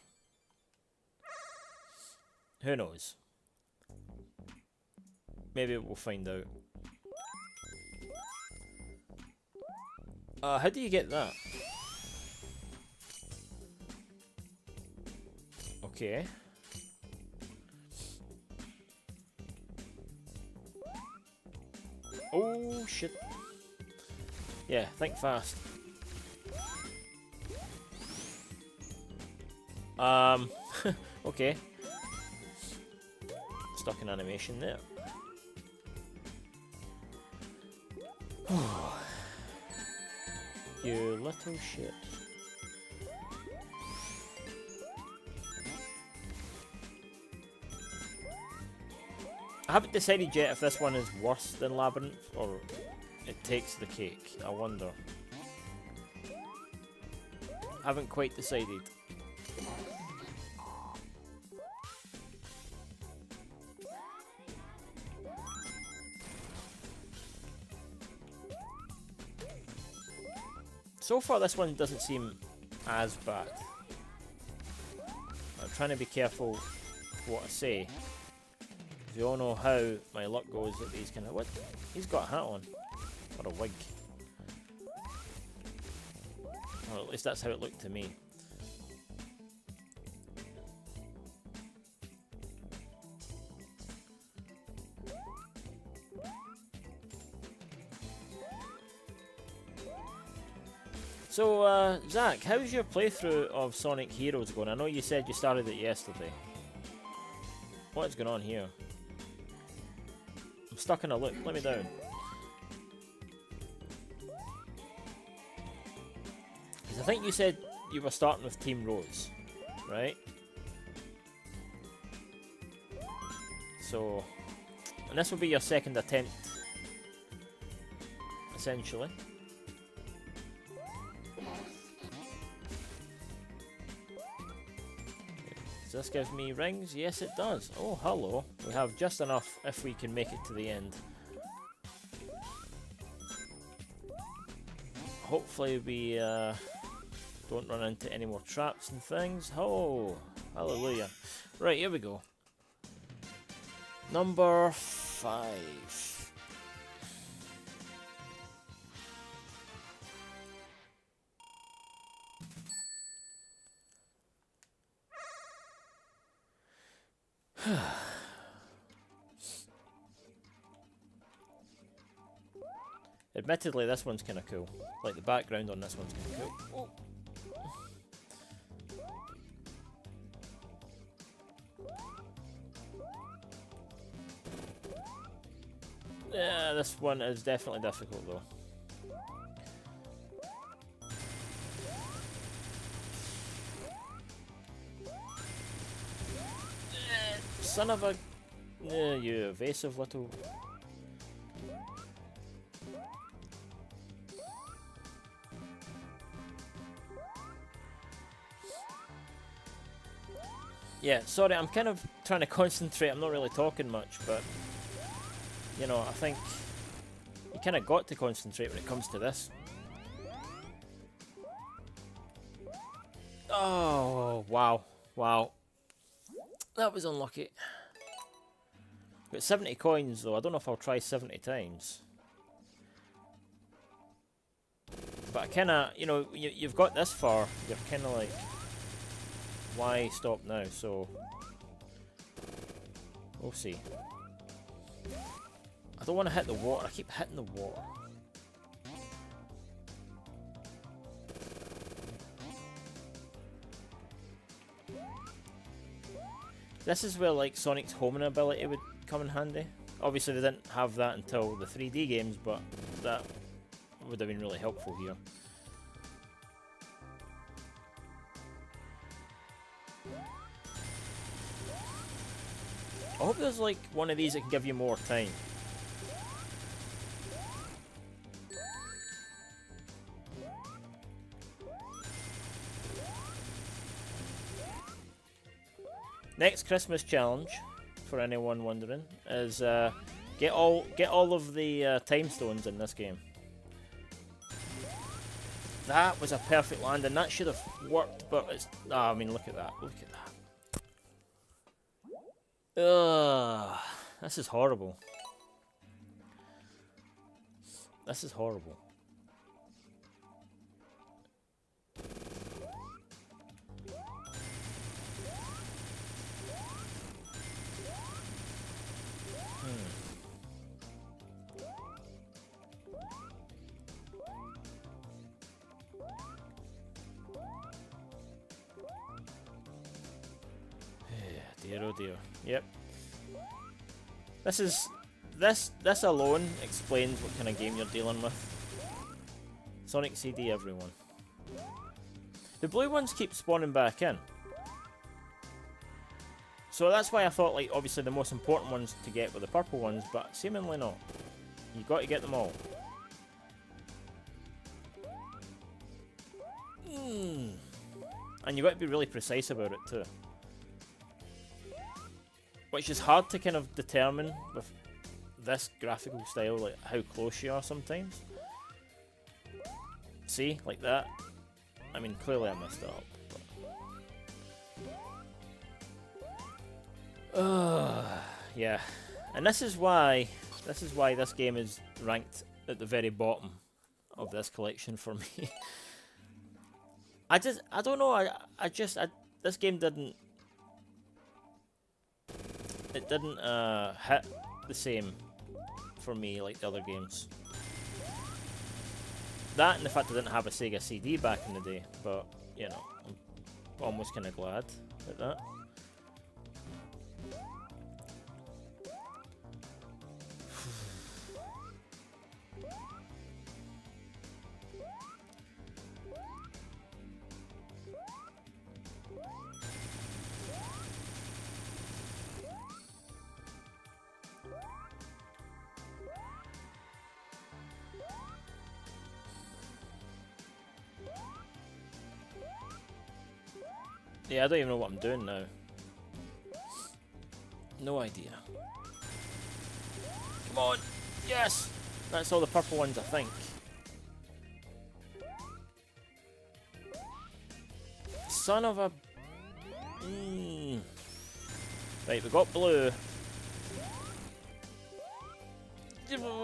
Who knows? Maybe we'll find out. How do you get that? Okay. Oh shit. Yeah, think fast. Okay. Stuck in animation there. You little shit. haven't decided yet if this one is worse than Labyrinth or it takes the cake. I wonder. Haven't quite decided. So far this one doesn't seem as bad. I'm trying to be careful what I say. You all know how my luck goes at these kind of... What? He's got a hat on. Or a wig. Or at least that's how it looked to me. So, Zach, how's your playthrough of Sonic Heroes going? I know you said you started it yesterday. What is going on here? I'm stuck in a loop. Let me down. Because I think you said you were starting with Team Rose, right? So, and this will be your second attempt, essentially. Does this give me rings? Yes, it does. Oh, hello. We have just enough if we can make it to the end. Hopefully we don't run into any more traps and things. Oh, hallelujah. Right, here we go. Number 5. Admittedly, this one's kind of cool. Like, the background on this one's kind of cool. Oh. Yeah, this one is definitely difficult, though. Son of a... you evasive little... Yeah, sorry, I'm kind of trying to concentrate. I'm not really talking much, but... You know, I think... You kind of got to concentrate when it comes to this. Oh, wow. Wow. That was unlucky. Got 70 coins though. I don't know if I'll try 70 times. But I kinda, you know, you've got this far. You're kinda like, why stop now? So, we'll see. I don't want to hit the water. I keep hitting the water. This is where like Sonic's homing ability would come in handy. Obviously they didn't have that until the 3D games, but that would have been really helpful here. I hope there's like one of these that can give you more time. Next Christmas challenge, for anyone wondering, is get all of the time stones in this game. That was a perfect landing. That should have worked, but it's... Oh, I mean, look at that. Look at that. Ugh. This is horrible. This is horrible. Dear oh dear. Yep. This alone explains what kind of game you're dealing with. Sonic CD, everyone. The blue ones keep spawning back in. So that's why I thought, like, obviously the most important ones to get were the purple ones, but seemingly not. You got to get them all. And you got to be really precise about it too. Which is hard to kind of determine with this graphical style, like how close you are sometimes. See, like that. I mean, clearly I messed it up. Yeah, and this is why this game is ranked at the very bottom of this collection for me. I don't know. This game didn't hit the same for me like the other games. That and the fact I didn't have a Sega CD back in the day, but you know, I'm almost kind of glad at that. Yeah, I don't even know what I'm doing now. No idea. Come on! Yes! That's all the purple ones, I think. Son of a... Right, we got blue.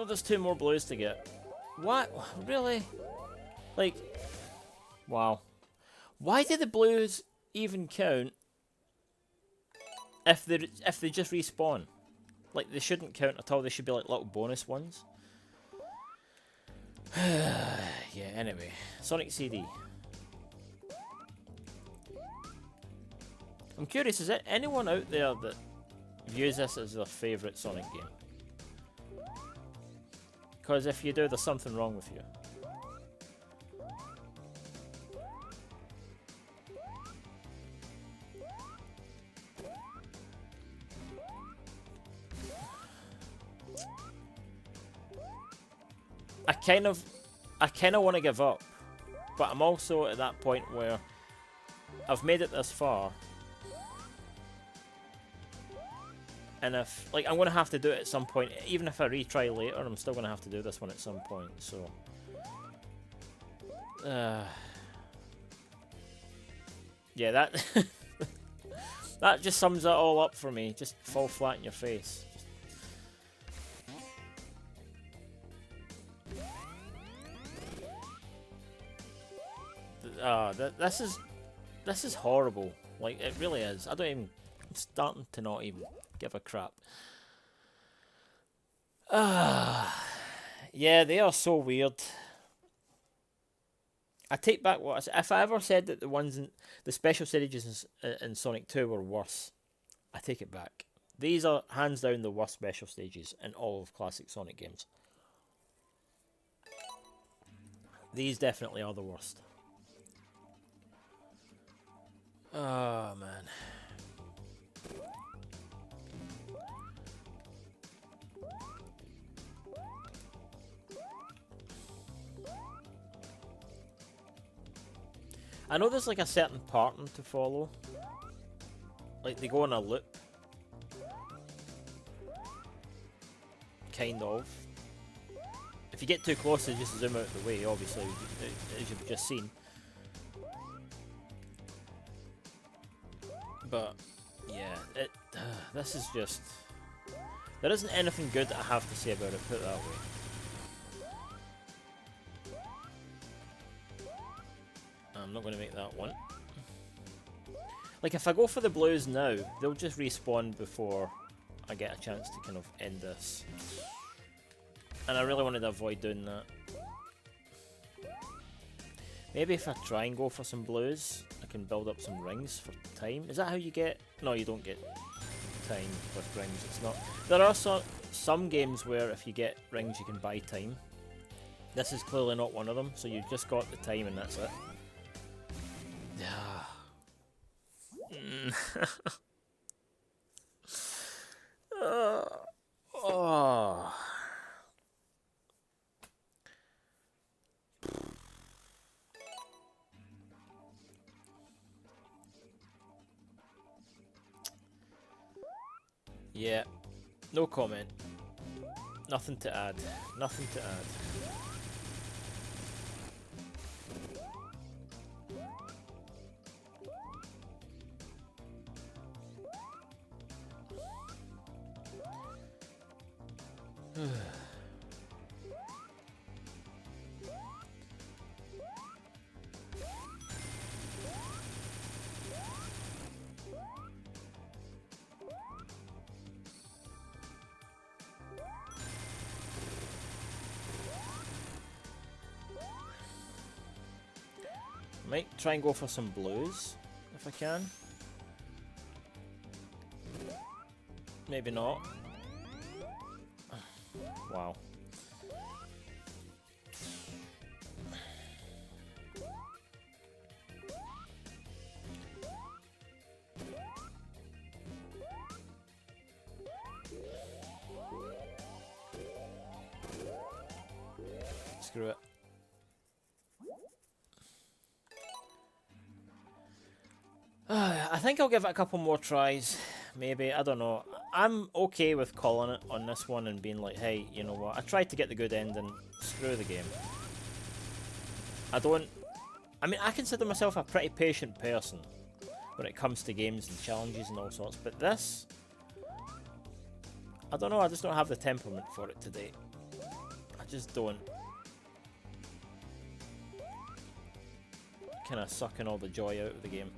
There's 2 more blues to get. What? Really? Like... Wow. Why did the blues even count if they just respawn? Like, they shouldn't count at all. They should be like little bonus ones. Yeah, anyway. Sonic CD. I'm curious, is there anyone out there that views this as their favourite Sonic game? Because if you do, there's something wrong with you. I kind of want to give up, but I'm also at that point where I've made it this far, and if, like, I'm going to have to do it at some point. Even if I retry later, I'm still going to have to do this one at some point, so... yeah, that... that just sums it all up for me. Just fall flat in your face. This is horrible. Like, it really is. I don't even... I'm starting to not even give a crap. Yeah, they are so weird. I take back what I said. If I ever said that the ones in the special stages in Sonic 2 were worse, I take it back. These are hands down the worst special stages in all of classic Sonic games. These definitely are the worst. Oh, man. I know there's like a certain pattern to follow. Like, they go on a loop. Kind of. If you get too close, they just zoom out of the way, obviously, as you've just seen. But, yeah, this is just... There isn't anything good that I have to say about it, put it that way. I'm not going to make that one. Like, if I go for the blues now, they'll just respawn before I get a chance to kind of end this. And I really wanted to avoid doing that. Maybe if I try and go for some blues, I can build up some rings for time. Is that how you get... No, you don't get time with rings. It's not... There are some games where if you get rings, you can buy time. This is clearly not one of them, so you just got the time and that's it. Oh. Yeah, no comment. Nothing to add. Nothing to add. Might try and go for some blues, if I can. Maybe not. Wow. Screw it. I think I'll give it a couple more tries. Maybe, I don't know. I'm okay with calling it on this one and being like, hey, you know what, I tried to get the good ending, screw the game. I mean, I consider myself a pretty patient person when it comes to games and challenges and all sorts, but this, I don't know, I just don't have the temperament for it today. I just don't. Kind of sucking all the joy out of the game.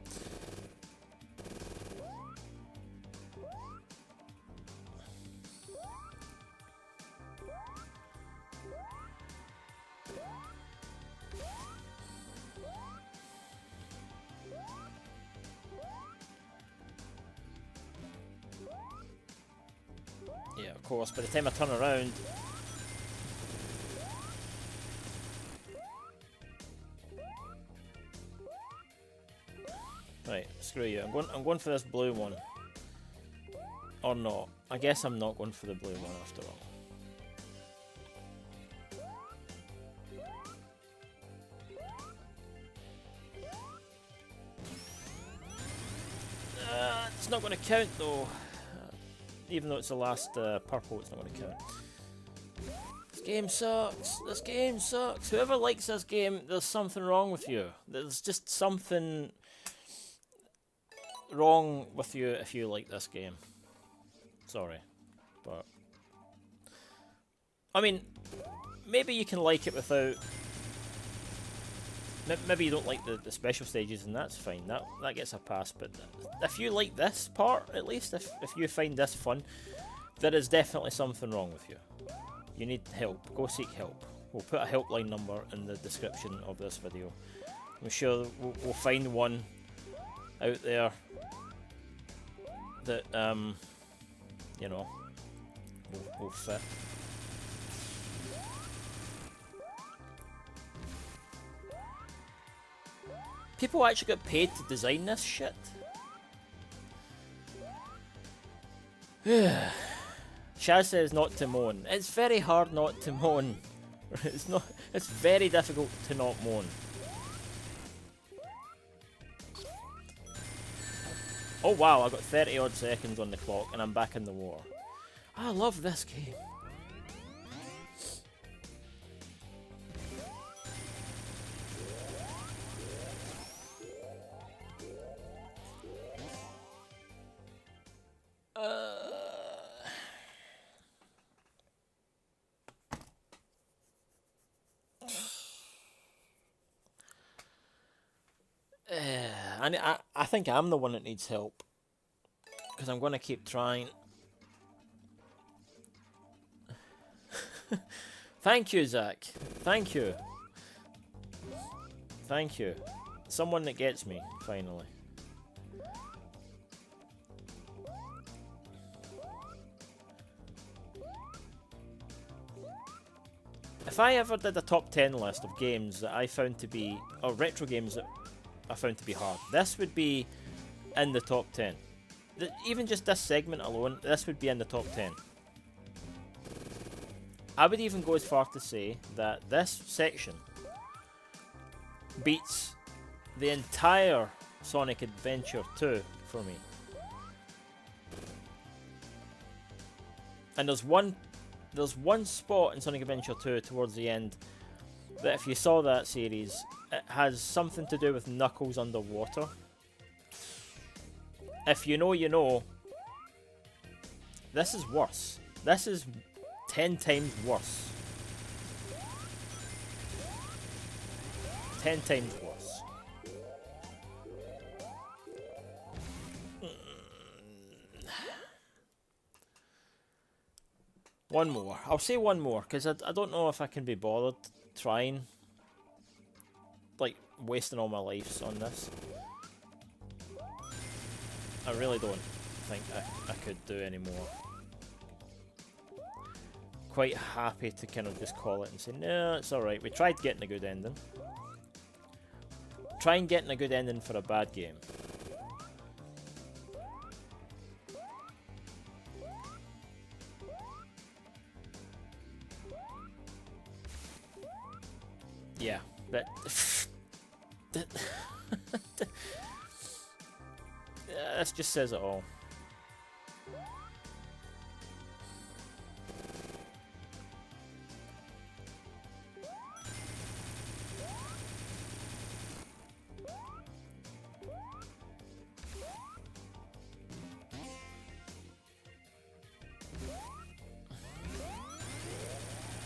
Yeah, of course, by the time I turn around... Right, screw you. I'm going for this blue one. Or not. I guess I'm not going for the blue one after all. It's not going to count though. Even though it's the last purple, it's not going to count. This game sucks. This game sucks. Whoever likes this game, there's something wrong with you. There's just something wrong with you if you like this game. Sorry. But I mean, maybe you can like it without... Maybe you don't like the special stages, and that's fine. That gets a pass. But if you like this part, at least, if you find this fun, there is definitely something wrong with you. You need help. Go seek help. We'll put a helpline number in the description of this video. I'm sure we'll find one out there that you know, will fit. People actually got paid to design this shit. Shaz says not to moan. It's very hard not to moan. It's very difficult to not moan. Oh wow, I got 30 odd seconds on the clock and I'm back in the war. I love this game. I think I'm the one that needs help. Because I'm going to keep trying. Thank you, Zach. Thank you. Thank you. Someone that gets me, finally. If I ever did a top 10 list of games that I found to be, or retro games that I found to be hard, this would be in the top 10. Even just this segment alone, this would be in the top 10. I would even go as far to say that this section beats the entire Sonic Adventure 2 for me. And there's one spot in Sonic Adventure 2 towards the end that, if you saw that series, it has something to do with Knuckles underwater. If you know, you know. This is worse. This is 10 times worse. 10 times worse. One more. I'll say one more, because I don't know if I can be bothered trying, like, wasting all my lives on this. I really don't think I could do any more. Quite happy to kind of just call it and say, no, it's alright. We tried getting a good ending. Trying getting a good ending for a bad game. Yeah, but this just says it all.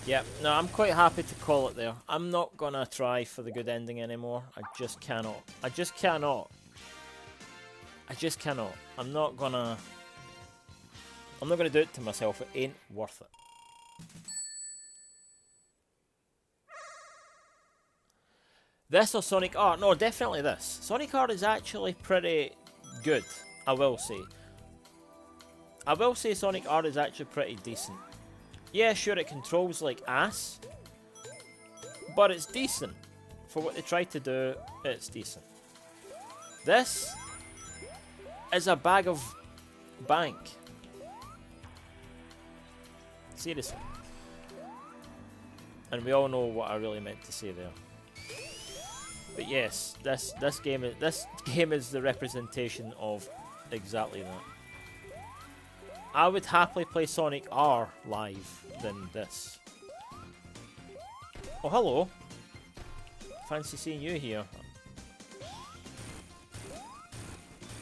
Yeah, no, I'm quite happy to call it there. I'm not gonna try for the good ending anymore. I just cannot. I just cannot. I just cannot. I'm not gonna do it to myself. It ain't worth it. This or Sonic Art? No, definitely this. Sonic Art is actually pretty good, I will say. I will say Sonic Art is actually pretty decent. Yeah, sure, it controls like ass, but it's decent. For what they tried to do, it's decent. This is a bag of bank. Seriously. And we all know what I really meant to say there. But yes, this game is the representation of exactly that. I would happily play Sonic R live than this. Oh, hello. Fancy seeing you here.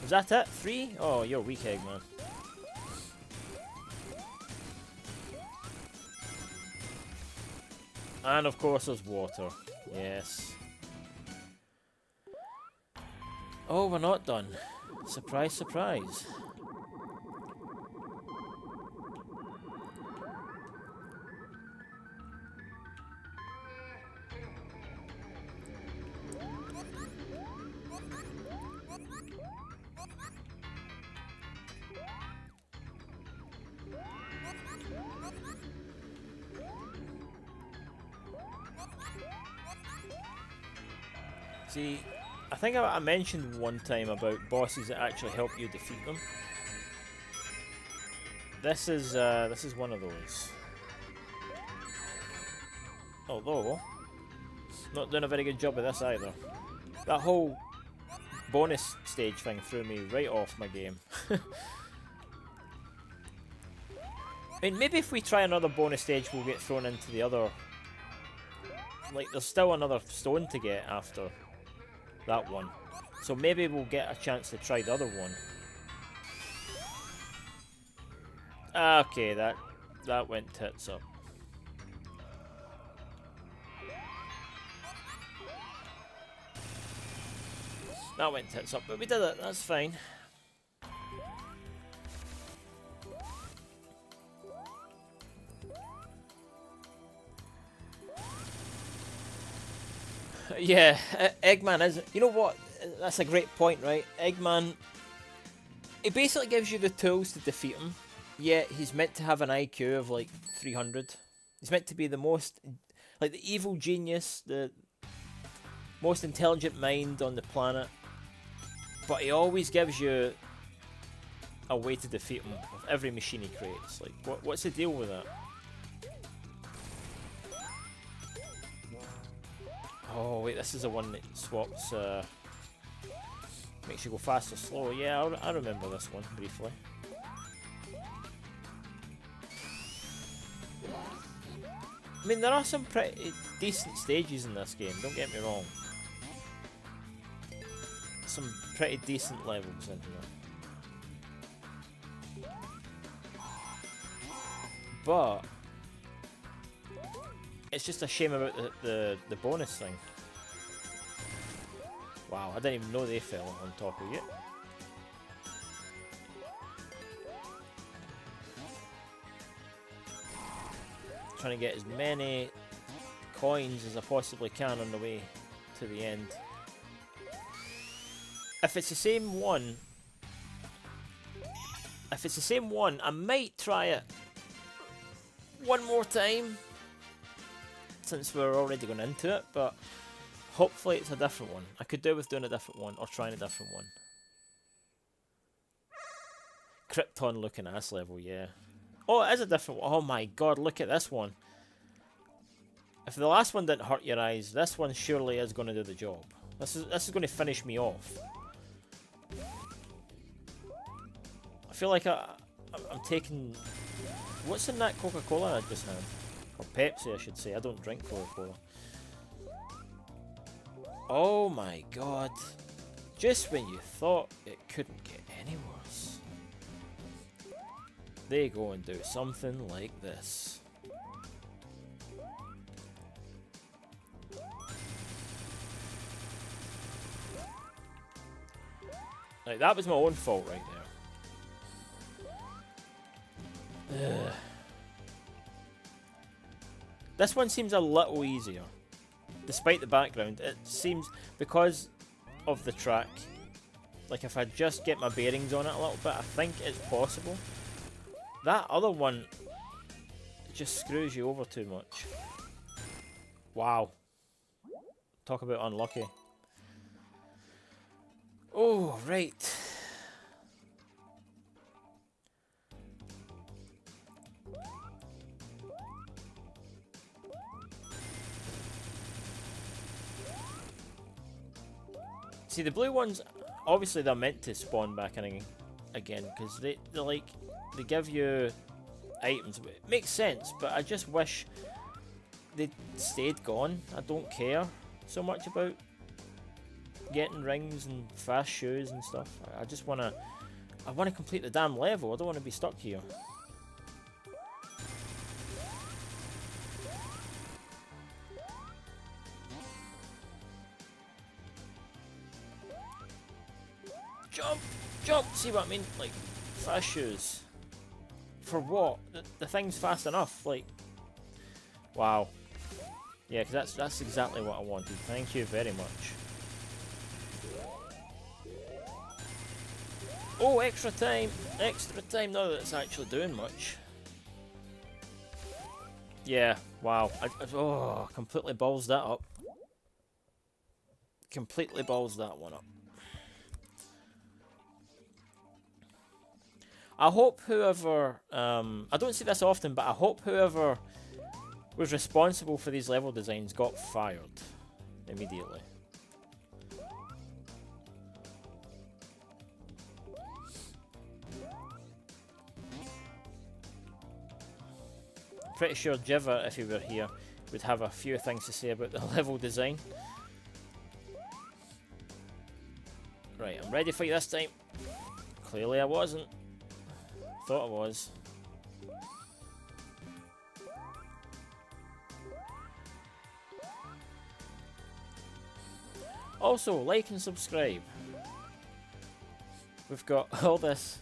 Is that it? 3? Oh, you're weak, Eggman. And of course there's water. Yes. Oh, we're not done. Surprise, surprise. See, I think I mentioned one time about bosses that actually help you defeat them. This is one of those. Although, not doing a very good job of this either. That whole bonus stage thing threw me right off my game. I mean, maybe if we try another bonus stage, we'll get thrown into the other. Like, there's still another stone to get after that one, so maybe we'll get a chance to try the other one. Okay, that went tits up. That went tits up, but we did it. That's fine. Yeah, Eggman is... You know what? That's a great point, right? Eggman... He basically gives you the tools to defeat him. Yet he's meant to have an IQ of like 300. He's meant to be the most... Like the evil genius, the most intelligent mind on the planet. But he always gives you a way to defeat him with every machine he creates. Like, what's the deal with that? Oh wait, this is the one that swaps, makes you go fast or slow. Yeah, I remember this one briefly. I mean, there are some pretty decent stages in this game, don't get me wrong. Some pretty decent levels in here. But it's just a shame about the bonus thing. Wow, I didn't even know they fell on top of you. Trying to get as many coins as I possibly can on the way to the end. If it's the same one, I might try it one more time since we're already going into it, but hopefully it's a different one. I could do with doing a different one or trying a different one. Krypton looking ass level, yeah. Oh, it is a different one. Oh my god, look at this one. If the last one didn't hurt your eyes, this one surely is going to do the job. This is going to finish me off. I feel like I'm taking... What's in that Coca-Cola I just had? Or Pepsi, I should say. I don't drink Coca-Cola. Oh my god. Just when you thought it couldn't get any worse, they go and do something like this. Like, that was my own fault right there. Ugh. This one seems a little easier. Despite the background, it seems, because of the track, like if I just get my bearings on it a little bit, I think it's possible. That other one just screws you over too much. Wow. Talk about unlucky. Oh, right. See, the blue ones, obviously they're meant to spawn back in again, because they give you items. It makes sense, but I just wish they'd stayed gone. I don't care so much about getting rings and fast shoes and stuff. I just wanna complete the damn level. I don't want to be stuck here. Jump! Jump! See what I mean? Like, fast shoes. For what? The thing's fast enough, like... Wow. Yeah, because that's exactly what I wanted. Thank you very much. Oh, extra time! Extra time now that it's actually doing much. Yeah, wow. Oh, completely balls that up. Completely balls that one up. I hope whoever, I don't see this often, but I hope whoever was responsible for these level designs got fired immediately. I'm pretty sure Jiva, if he were here, would have a few things to say about the level design. Right, I'm ready for you this time. Clearly I wasn't. Thought I was. Also, like and subscribe. We've got all this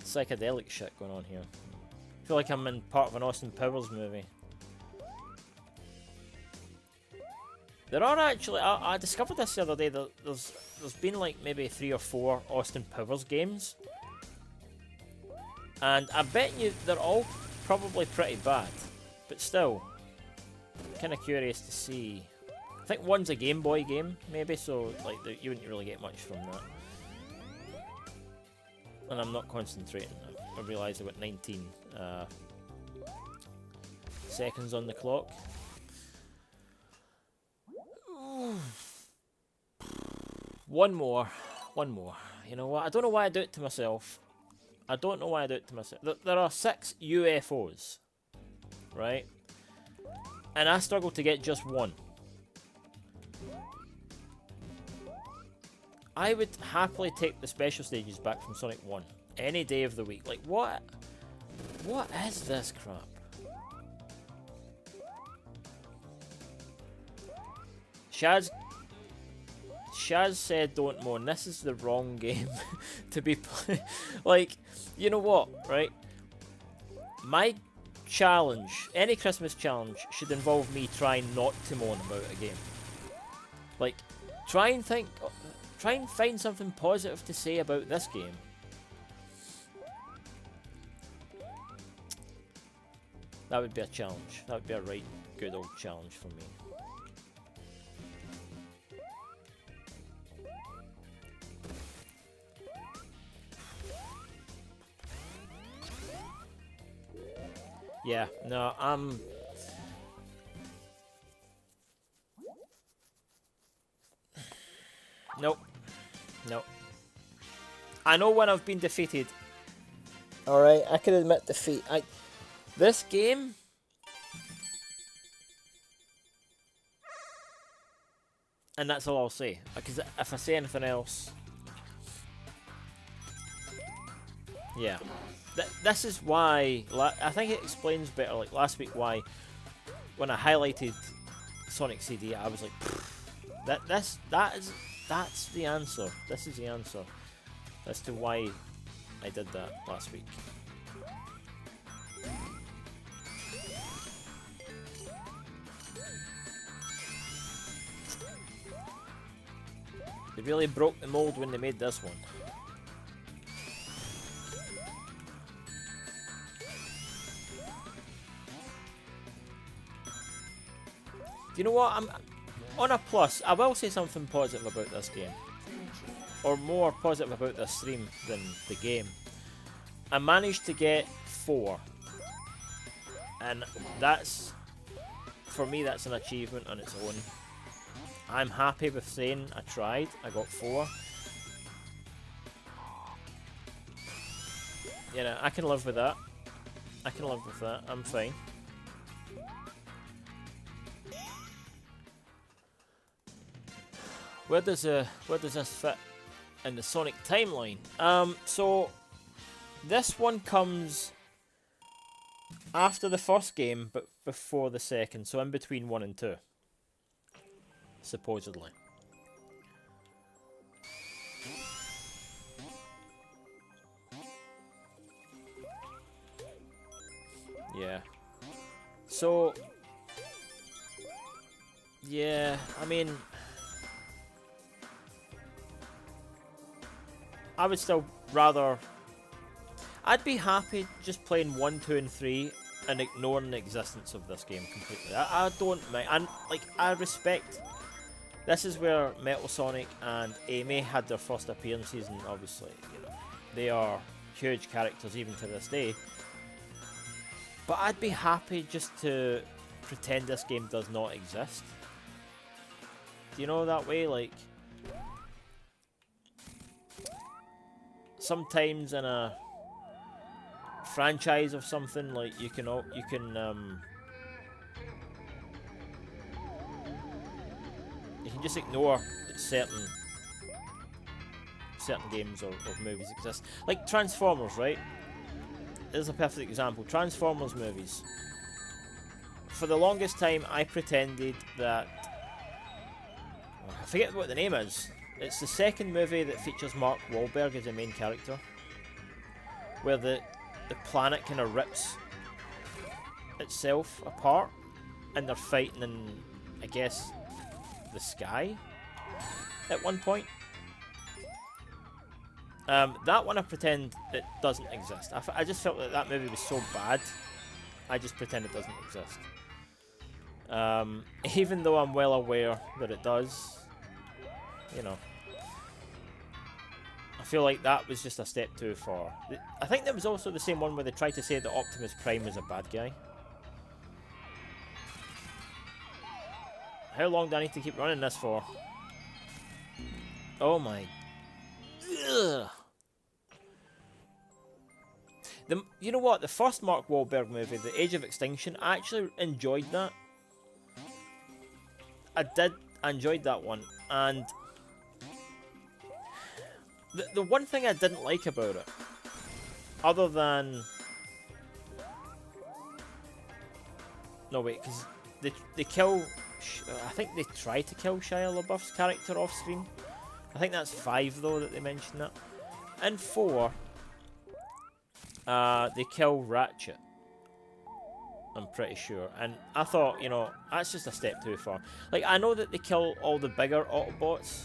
psychedelic shit going on here. I feel like I'm in part of an Austin Powers movie. There are actually, I discovered this the other day, there's been like maybe 3 or 4 Austin Powers games. And I bet you they're all probably pretty bad. But still, kind of curious to see. I think one's a Game Boy game, maybe, so like you wouldn't really get much from that. And I'm not concentrating. I realised I've got 19 seconds on the clock. One more. One more. You know what? I don't know why I do it to myself. I don't know why I do it to myself. There are 6 UFOs, right? And I struggle to get just one. I would happily take the special stages back from Sonic 1 any day of the week. Like, what? What is this crap? Shaz said don't moan. This is the wrong game to be playing. Like, you know what, right? My challenge, any Christmas challenge, should involve me trying not to moan about a game. Like, try and find something positive to say about this game. That would be a challenge. That would be a right good old challenge for me. Yeah, no, nope. Nope. I know when I've been defeated. Alright, I can admit defeat. This game... And that's all I'll say. Because if I say anything else... Yeah. This is why... I think it explains better, like last week, why... When I highlighted Sonic CD, I was like... That's the answer. This is the answer as to why I did that last week. They really broke the mold when they made this one. Do you know what? I'm on a plus. I will say something positive about this game, or more positive about this stream than the game. I managed to get 4, and that's, for me, that's an achievement on its own. I'm happy with saying I tried. I got 4. You know, I can live with that. I can live with that. I'm fine. Where does this fit in the Sonic timeline? So this one comes after the first game, but before the second. So in between 1 and 2, supposedly. Yeah. So yeah, I mean, I would still rather... I'd be happy just playing 1, 2, and 3 and ignoring the existence of this game completely. I don't mind. I respect... This is where Metal Sonic and Amy had their first appearances, and obviously, you know, they are huge characters even to this day. But I'd be happy just to pretend this game does not exist. Do you know that way? Like... Sometimes in a franchise of something, like you can just ignore that certain games or movies exist. Like Transformers, right? There's a perfect example. Transformers movies. For the longest time, I pretended that... I forget what the name is. It's the second movie that features Mark Wahlberg as the main character, where the planet kind of rips itself apart, and they're fighting in, I guess, the sky at one point. That one I pretend it doesn't exist. I just felt that that movie was so bad, I just pretend it doesn't exist. Even though I'm well aware that it does. You know, I feel like that was just a step too far. I think there was also the same one where they tried to say that Optimus Prime was a bad guy. How long do I need to keep running this for? Oh my. Ugh. You know what? The first Mark Wahlberg movie, The Age of Extinction, I actually enjoyed that. I enjoyed that one. And the one thing I didn't like about it, other than... No, wait, because they kill... I think they try to kill Shia LaBeouf's character off screen. I think that's 5, though, that they mention that. In 4... they kill Ratchet. I'm pretty sure. And I thought, you know, that's just a step too far. Like, I know that they kill all the bigger Autobots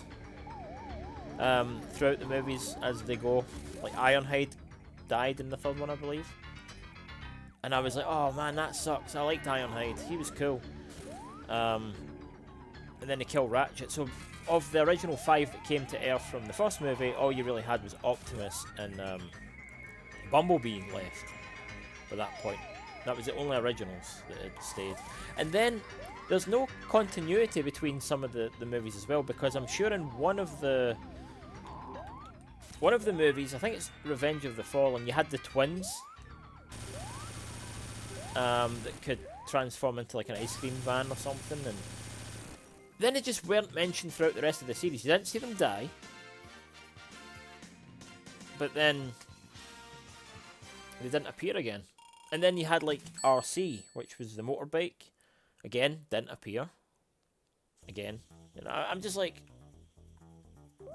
throughout the movies as they go. Like, Ironhide died in the 3rd one, I believe. And I was like, oh man, that sucks. I liked Ironhide. He was cool. And then they kill Ratchet. So, of the original 5 that came to Earth from the first movie, all you really had was Optimus and... Bumblebee left by that point. That was the only originals that had stayed. And then there's no continuity between some of the movies as well, because I'm sure in one of the movies, I think it's Revenge of the Fallen, you had the twins that could transform into like an ice cream van or something, and then they just weren't mentioned throughout the rest of the series. You didn't see them die, but then they didn't appear again. And then you had like RC, which was the motorbike. Again, didn't appear. Again. You know, I'm just like,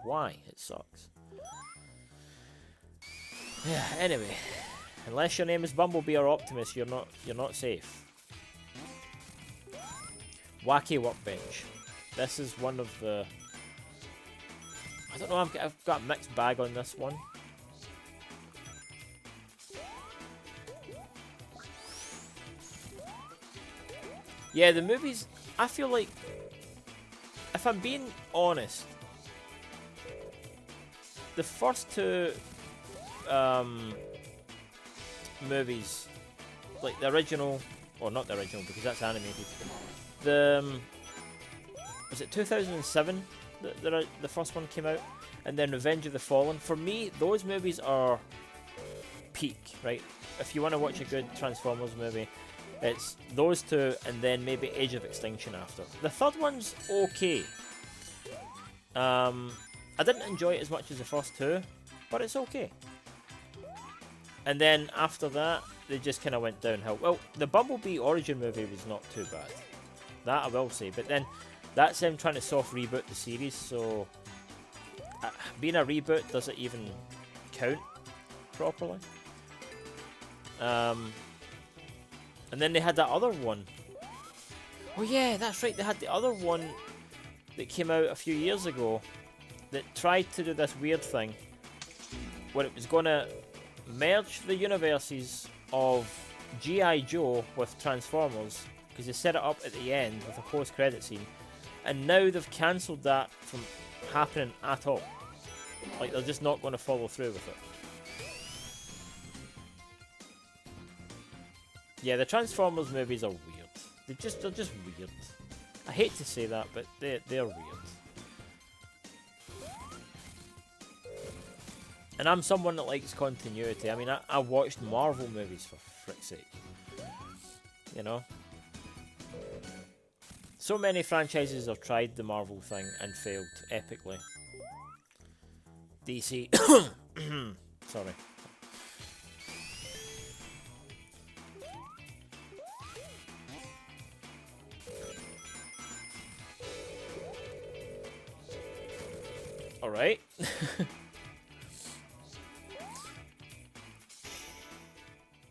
why? It sucks. Yeah, anyway. Unless your name is Bumblebee or Optimus, you're not safe. Wacky Workbench. This is one of the... I don't know, I've got a mixed bag on this one. Yeah, the movies, I feel like, if I'm being honest, the first 2 movies, like the original, or not the original because that's animated, was it 2007 that the first one came out, and then Revenge of the Fallen? For me, those movies are peak, right? If you want to watch a good Transformers movie, it's those 2, and then maybe Age of Extinction after. The 3rd one's okay. I didn't enjoy it as much as the first 2, but it's okay. And then after that, they just kind of went downhill. Well, the Bumblebee origin movie was not too bad. That I will say. But then, that's them trying to soft reboot the series, so... being a reboot, does it even count properly? And then they had that other one. Oh yeah, that's right, they had the other one that came out a few years ago that tried to do this weird thing where it was going to merge the universes of G.I. Joe with Transformers, because they set it up at the end with a post-credit scene, and now they've cancelled that from happening at all. Like, they're just not going to follow through with it. Yeah, the Transformers movies are weird. They're just weird. I hate to say that, but they're weird. And I'm someone that likes continuity. I mean, I watched Marvel movies for frick's sake. You know? So many franchises have tried the Marvel thing and failed epically. DC. Sorry. Alright.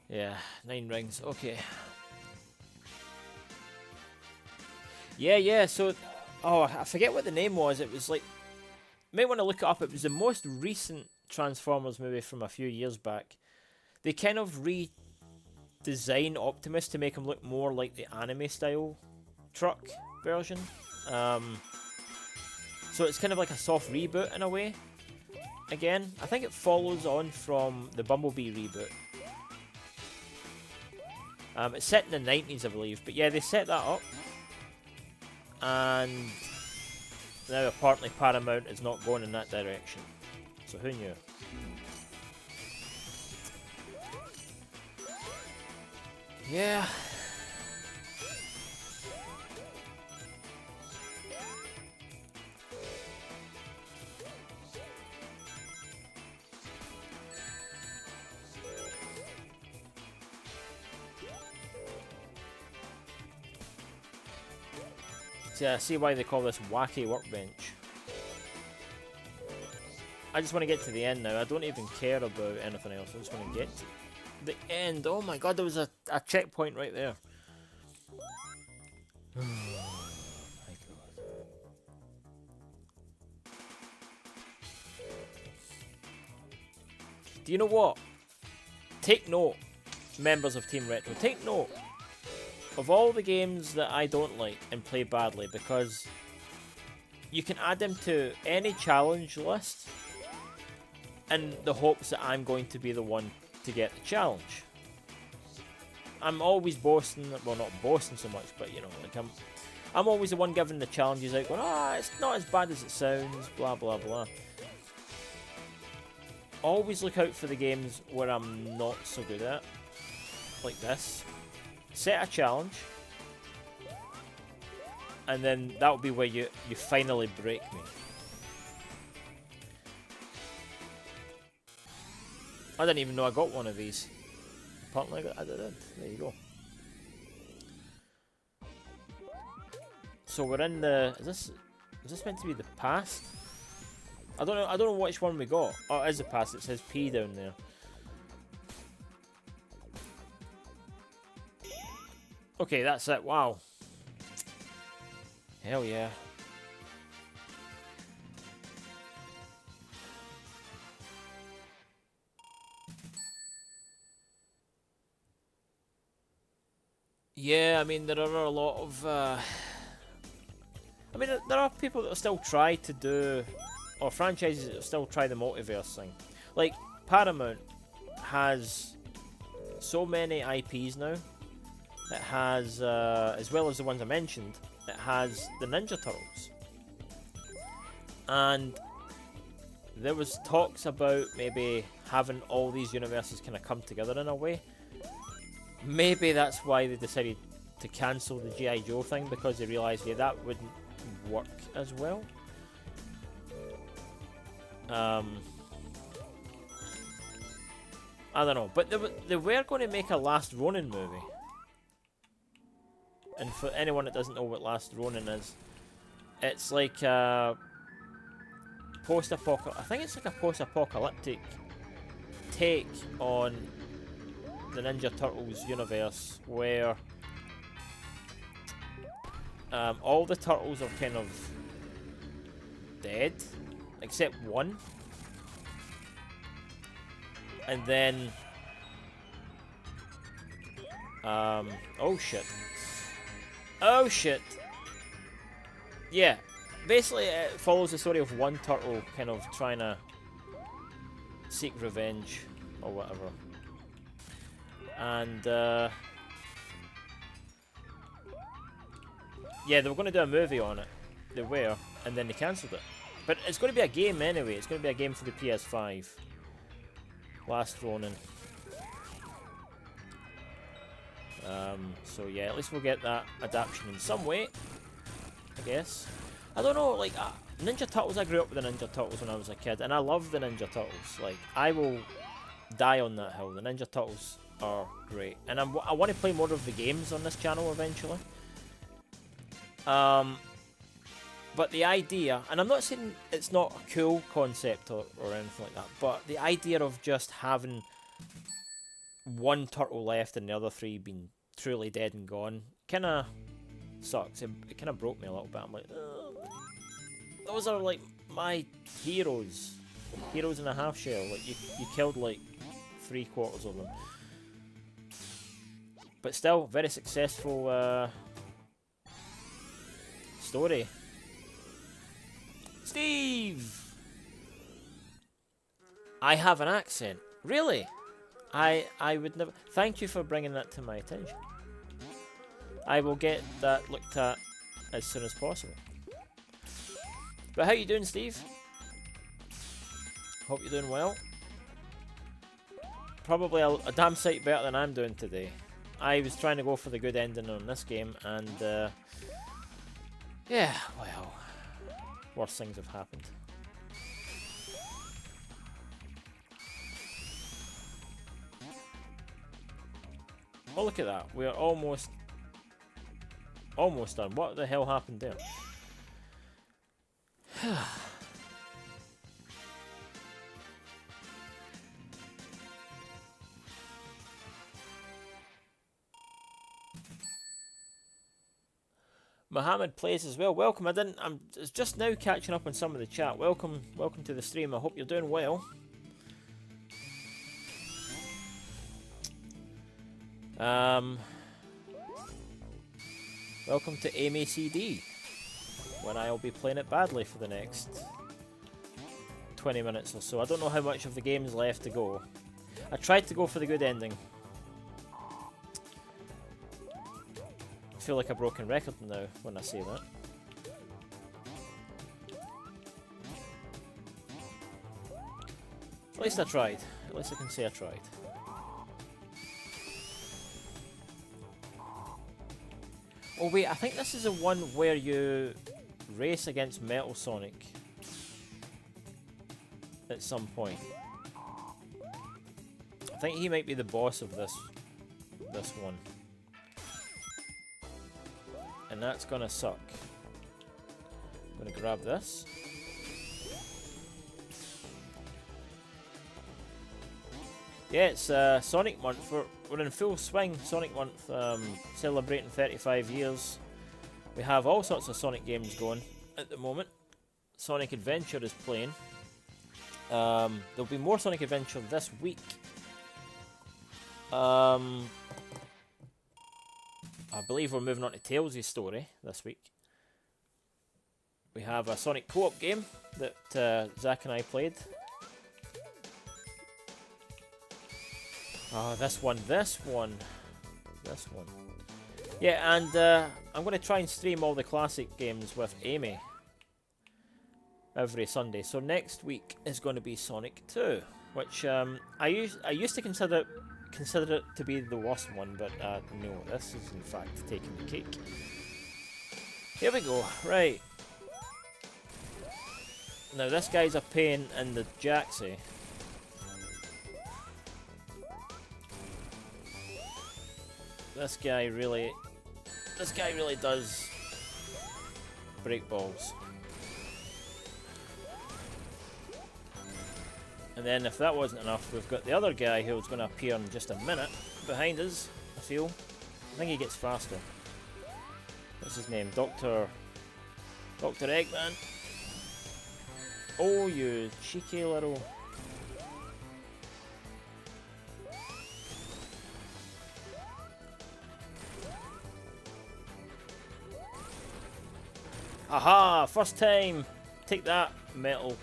Yeah, 9 rings. Okay. Yeah, so... Oh, I forget what the name was. It was like... You may want to look it up. It was the most recent Transformers movie from a few years back. They kind of redesigned Optimus to make him look more like the anime-style truck version. So it's kind of like a soft reboot in a way. Again, I think it follows on from the Bumblebee reboot. It's set in the 90s, I believe. But yeah, they set that up. And Now apparently Paramount is not going in that direction. So who knew? Yeah. See, I see why they call this wacky workbench. I just want to get to the end now. I don't even care about anything else. I just want to get to the end. Oh my god, there was a checkpoint right there. Oh my god. Do you know what? Take note, members of Team Retro. Take note of all the games that I don't like and play badly, because you can add them to any challenge list in the hopes that I'm going to be the one to get the challenge. I'm always boasting, well, not boasting so much, but you know, like I'm always the one giving the challenges out, going, it's not as bad as it sounds, blah blah blah. Always look out for the games where I'm not so good at, like this. Set a challenge, and then that'll be where you finally break me. I didn't even know I got one of these. Apparently I did. There you go. So we're in the... Is this meant to be the past? I don't know which one we got. Oh, it is the past. It says P down there. Okay, that's it. Wow. Hell yeah. Yeah, I mean, there are a lot of... I mean, there are people that still try to do... Or franchises that still try the multiverse thing. Like, Paramount has so many IPs now. It has, as well as the ones I mentioned, it has the Ninja Turtles. And there was talks about maybe having all these universes kind of come together in a way. Maybe that's why they decided to cancel the G.I. Joe thing, because they realised, yeah, that wouldn't work as well. I don't know, but they were going to make a Last Ronin movie. And for anyone that doesn't know what Last Ronin is, it's like a post-apocalyptic... I think it's like a post-apocalyptic take on the Ninja Turtles universe, where all the turtles are kind of dead, except one. And then... oh shit. Oh shit. Yeah, basically it follows the story of one turtle kind of trying to seek revenge or whatever. And yeah, they were going to do a movie on it. They were, and then they cancelled it. But it's going to be a game anyway. It's going to be a game for the PS5. Last Ronin. So yeah, at least we'll get that adaptation in some way, I guess. I don't know, like, Ninja Turtles, I grew up with the Ninja Turtles when I was a kid, and I love the Ninja Turtles. Like, I will die on that hill. The Ninja Turtles are great. And I want to play more of the games on this channel eventually. But the idea, and I'm not saying it's not a cool concept or anything like that, but the idea of just having one turtle left and the other three being truly dead and gone kind of sucks. It kind of broke me a little bit. I'm like, those are like my heroes. Heroes in a half shell. Like, you killed like 3/4 of them. But still, very successful story. Steve! I have an accent. Really? I would never... Thank you for bringing that to my attention. I will get that looked at as soon as possible. But how you doing, Steve? Hope you're doing well. Probably a damn sight better than I'm doing today. I was trying to go for the good ending on this game, and yeah, well, worse things have happened. Oh, look at that. We are almost done. What the hell happened there? Mohammed plays as well. Welcome. I'm just now catching up on some of the chat. Welcome to the stream. I hope you're doing well. Welcome to AMACD, when I'll be playing it badly for the next 20 minutes or so. I don't know how much of the game is left to go. I tried to go for the good ending. I feel like a broken record now when I say that. At least I tried. At least I can say I tried. Oh wait, I think this is the one where you race against Metal Sonic at some point. I think he might be the boss of this one. And that's gonna suck. I'm gonna grab this. Yeah, it's Sonic Month. We're in full swing. Sonic Month, celebrating 35 years. We have all sorts of Sonic games going at the moment. Sonic Adventure is playing. There'll be more Sonic Adventure this week. I believe we're moving on to Tails' story this week. We have a Sonic co-op game that Zach and I played. Oh, this one. Yeah, and I'm going to try and stream all the classic games with Amy every Sunday. So next week is going to be Sonic 2, which I used to consider it to be the worst one, but no, this is in fact taking the cake. Here we go. Right. Now this guy's a pain in the jacksy. This guy really does break balls. And then if that wasn't enough, we've got the other guy who's going to appear in just a minute behind us, I feel. I think he gets faster. What's his name? Dr. Eggman. Oh, you cheeky little... Aha! First time! Take that, metal.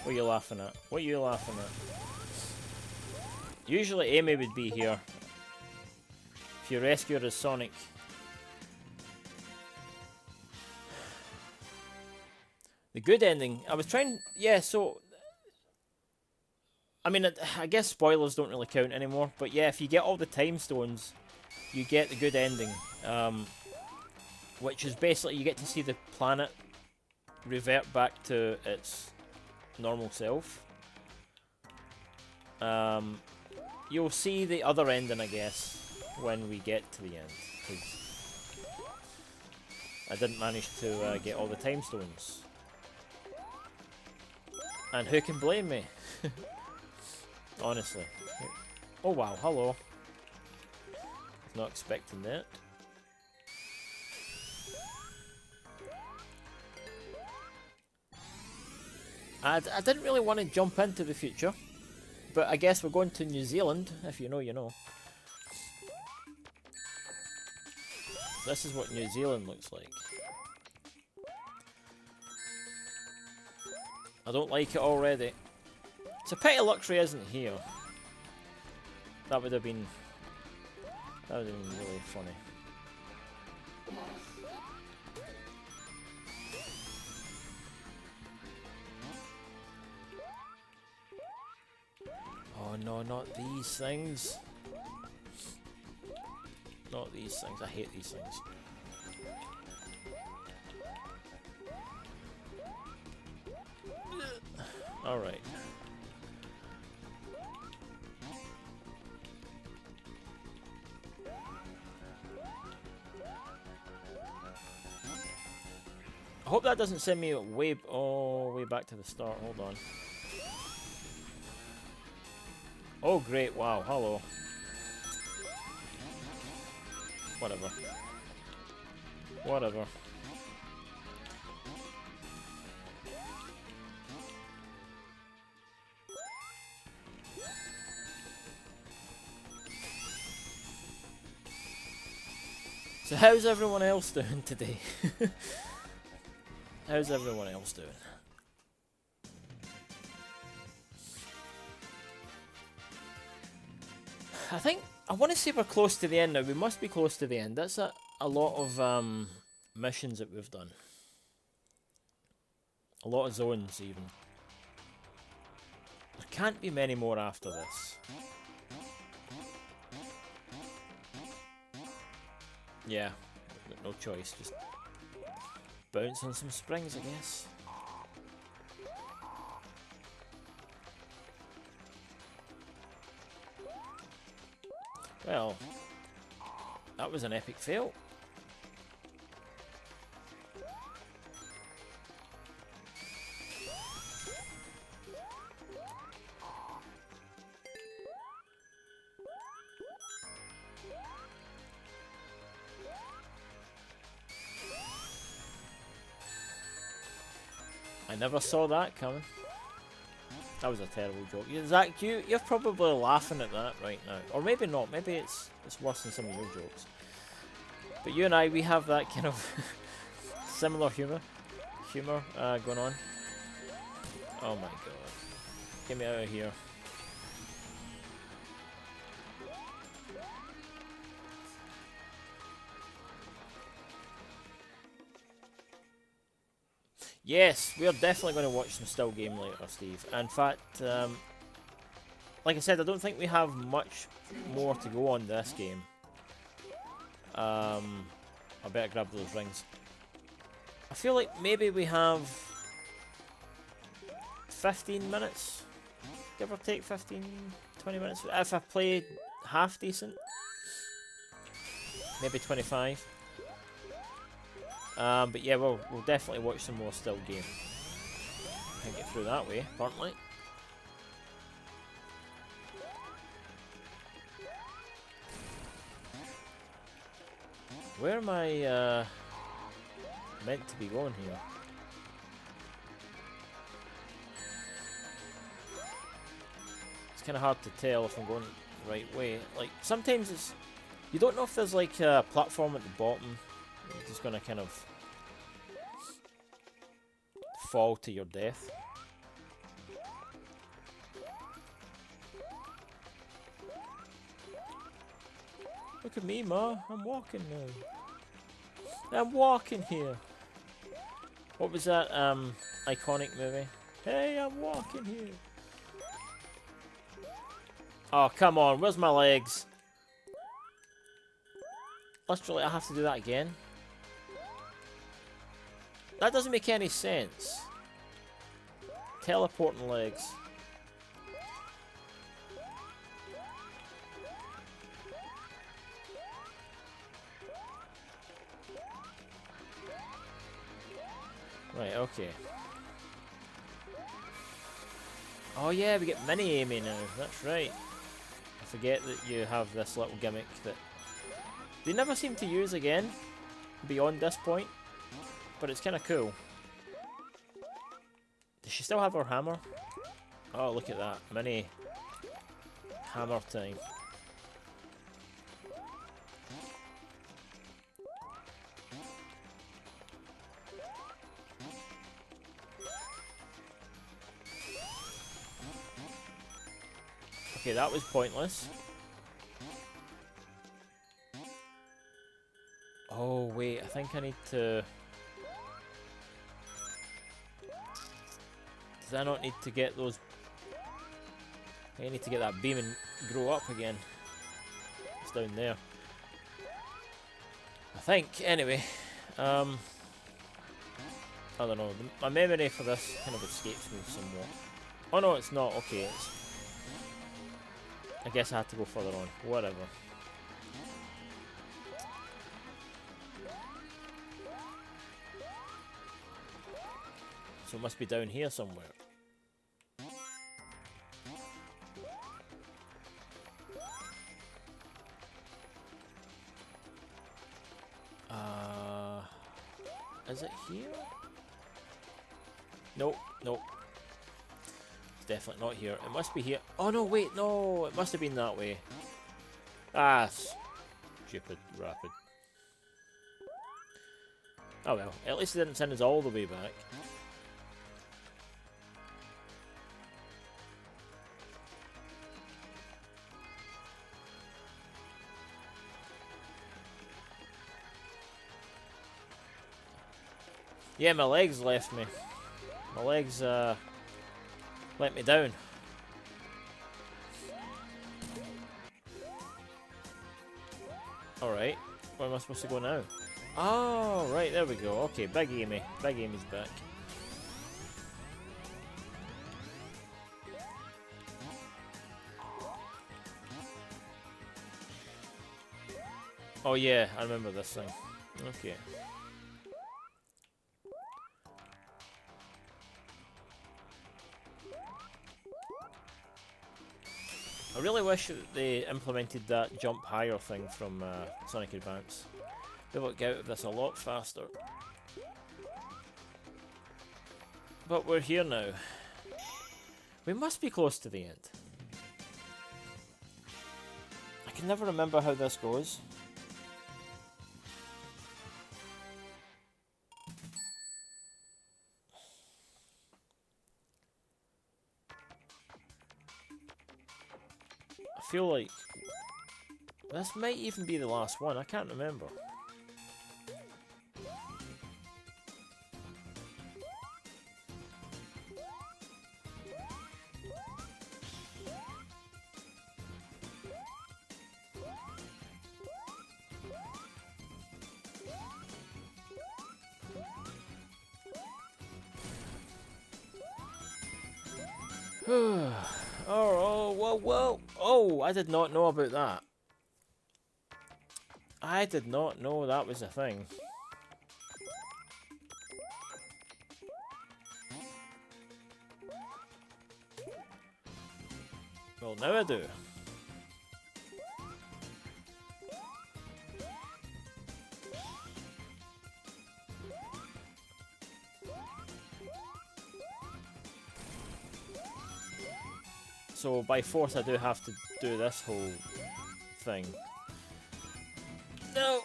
What are you laughing at? What are you laughing at? Usually Amy would be here. If you rescue her as Sonic. The good ending. I was trying... Yeah, so... I mean, I guess spoilers don't really count anymore. But yeah, if you get all the time stones, you get the good ending. Which is basically you get to see the planet revert back to its normal self. You'll see the other ending, I guess, when we get to the end. 'Cause I didn't manage to get all the time stones. And who can blame me? Honestly. Oh wow, hello. Not expecting that. I didn't really want to jump into the future, but I guess we're going to New Zealand. If you know, you know. This is what New Zealand looks like. I don't like it already. It's a pity Luxury isn't here. That would have been really funny. no, not these things. Not these things. I hate these things. Alright. I hope that doesn't send me way back to the start. Hold on. Oh great, wow, hello. Whatever. Whatever. So how's everyone else doing today? How's everyone else doing? I think I want to say we're close to the end now. We must be close to the end. That's a lot of missions that we've done. A lot of zones even. There can't be many more after this. Yeah, no choice. Just bounce on some springs, I guess. Well, that was an epic fail. I never saw that coming. That was a terrible joke. Zach, you're probably laughing at that right now. Or maybe not. Maybe it's worse than some of your jokes. But you and I, we have that kind of similar humour going on. Oh my god. Get me out of here. Yes, we are definitely going to watch some still game later, Steve. In fact, like I said, I don't think we have much more to go on this game. I better grab those rings. I feel like maybe we have 15 minutes, give or take 15, 20 minutes. If I play half decent, maybe 25. But yeah, we'll definitely watch some more still game. Can't get through that way, apparently. Where am I meant to be going here? It's kind of hard to tell if I'm going the right way. Like, sometimes it's... You don't know if there's like a platform at the bottom. You're just gonna kind of fall to your death. Look at me, Ma. I'm walking now. I'm walking here. What was that iconic movie? Hey, I'm walking here. Oh, come on. Where's my legs? Literally, I have to do that again. That doesn't make any sense. Teleporting legs. Right, okay. Oh yeah, we get mini Amy now. That's right. I forget that you have this little gimmick that they never seem to use again beyond this point. But it's kind of cool. Does she still have her hammer? Oh, look at that. Mini hammer time. Okay, that was pointless. Oh, wait. I think I need to... Does I not need to get those... I need to get that beam and grow up again. It's down there. I think, anyway. I don't know. My memory for this kind of escapes me somewhat. Oh no, it's not. Okay, it's... I guess I had to go further on. Whatever. So it must be down here somewhere. Is it here? Nope, nope. It's definitely not here. It must be here. Oh no, wait, no! It must have been that way. Ah, stupid rapid. Oh well, at least it didn't send us all the way back. Yeah, my legs left me. My legs, let me down. Alright, where am I supposed to go now? Oh, right, there we go. Okay, Big Amy. Big Amy's back. Oh yeah, I remember this thing. Okay. I really wish that they implemented that jump higher thing from Sonic Advance. They would get out of this a lot faster. But we're here now. We must be close to the end. I can never remember how this goes. I feel like this might even be the last one. I can't remember. Oh, whoa, whoa. Oh, I did not know about that. I did not know that was a thing. Well, now I do. So by force I do have to do this whole thing. No!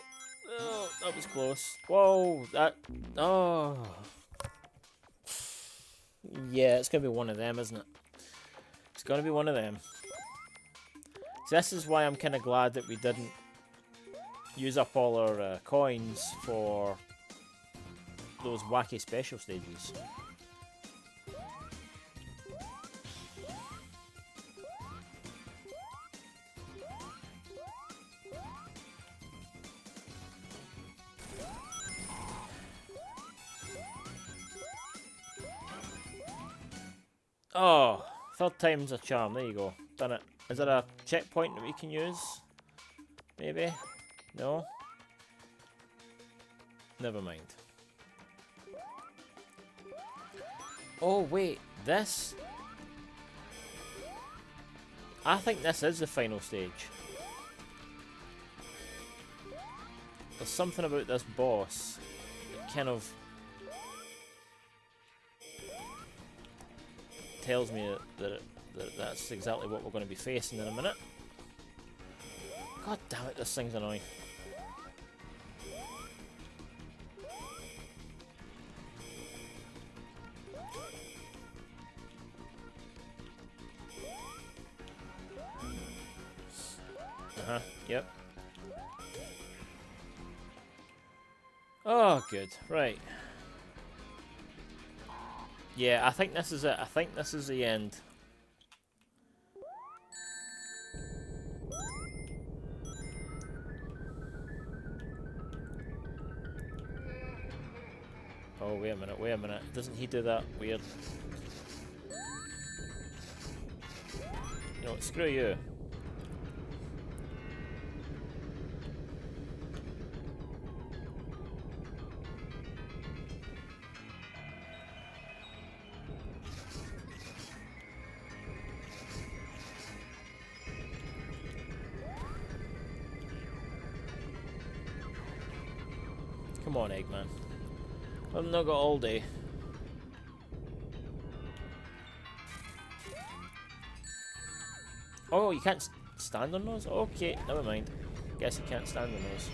No, that was close. Whoa, that... Oh. Yeah, it's gonna be one of them, isn't it? It's gonna be one of them. So this is why I'm kind of glad that we didn't use up all our coins for those wacky special stages. Oh, third time's a charm. There you go. Done it. Is there a checkpoint that we can use? Maybe? No? Never mind. Oh, wait. This? I think this is the final stage. There's something about this boss that kind of tells me that that's exactly what we're going to be facing in a minute. God damn it, this thing's annoying. Uh-huh, yep. Oh, good, right. Yeah, I think this is it. I think this is the end. Oh, wait a minute, wait a minute. Doesn't he do that weird... You know what, screw you. Come on, Eggman. I've not got all day. Oh, you can't stand on those? Okay, never mind. Guess you can't stand on those.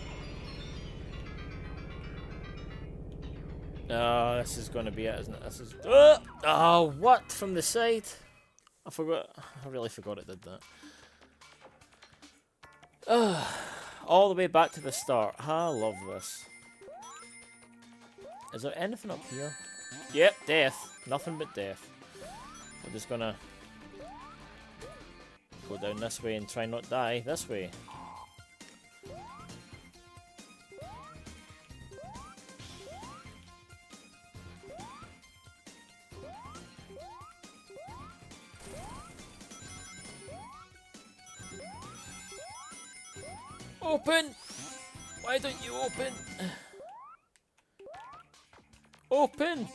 Oh, this is going to be it, isn't it? This is... Oh, what? From the side? I forgot. I really forgot it did that. All the way back to the start. I love this. Is there anything up here? Yep, death. Nothing but death. We're just gonna go down this way and try not to die this way. Open! Why don't you open? Open!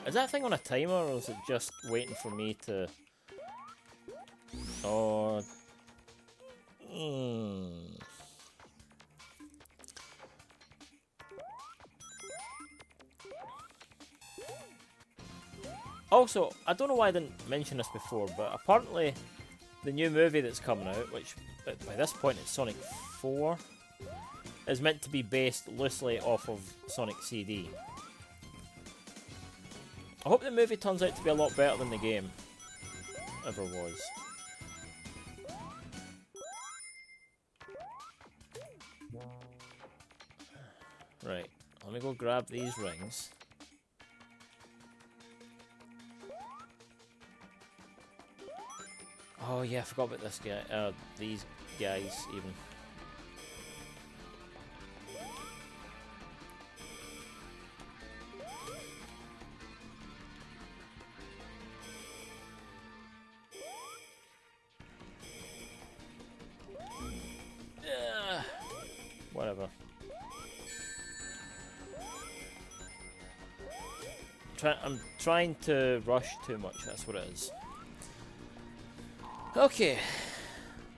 Is that thing on a timer, or is it just waiting for me to... Oh... Also, I don't know why I didn't mention this before, but apparently the new movie that's coming out, which by this point it's Sonic 4, is meant to be based loosely off of Sonic CD. I hope the movie turns out to be a lot better than the game ever was. Right, let me go grab these rings. Oh yeah, I forgot about this guy, these guys even. Whatever. I'm trying to rush too much, that's what it is. Okay,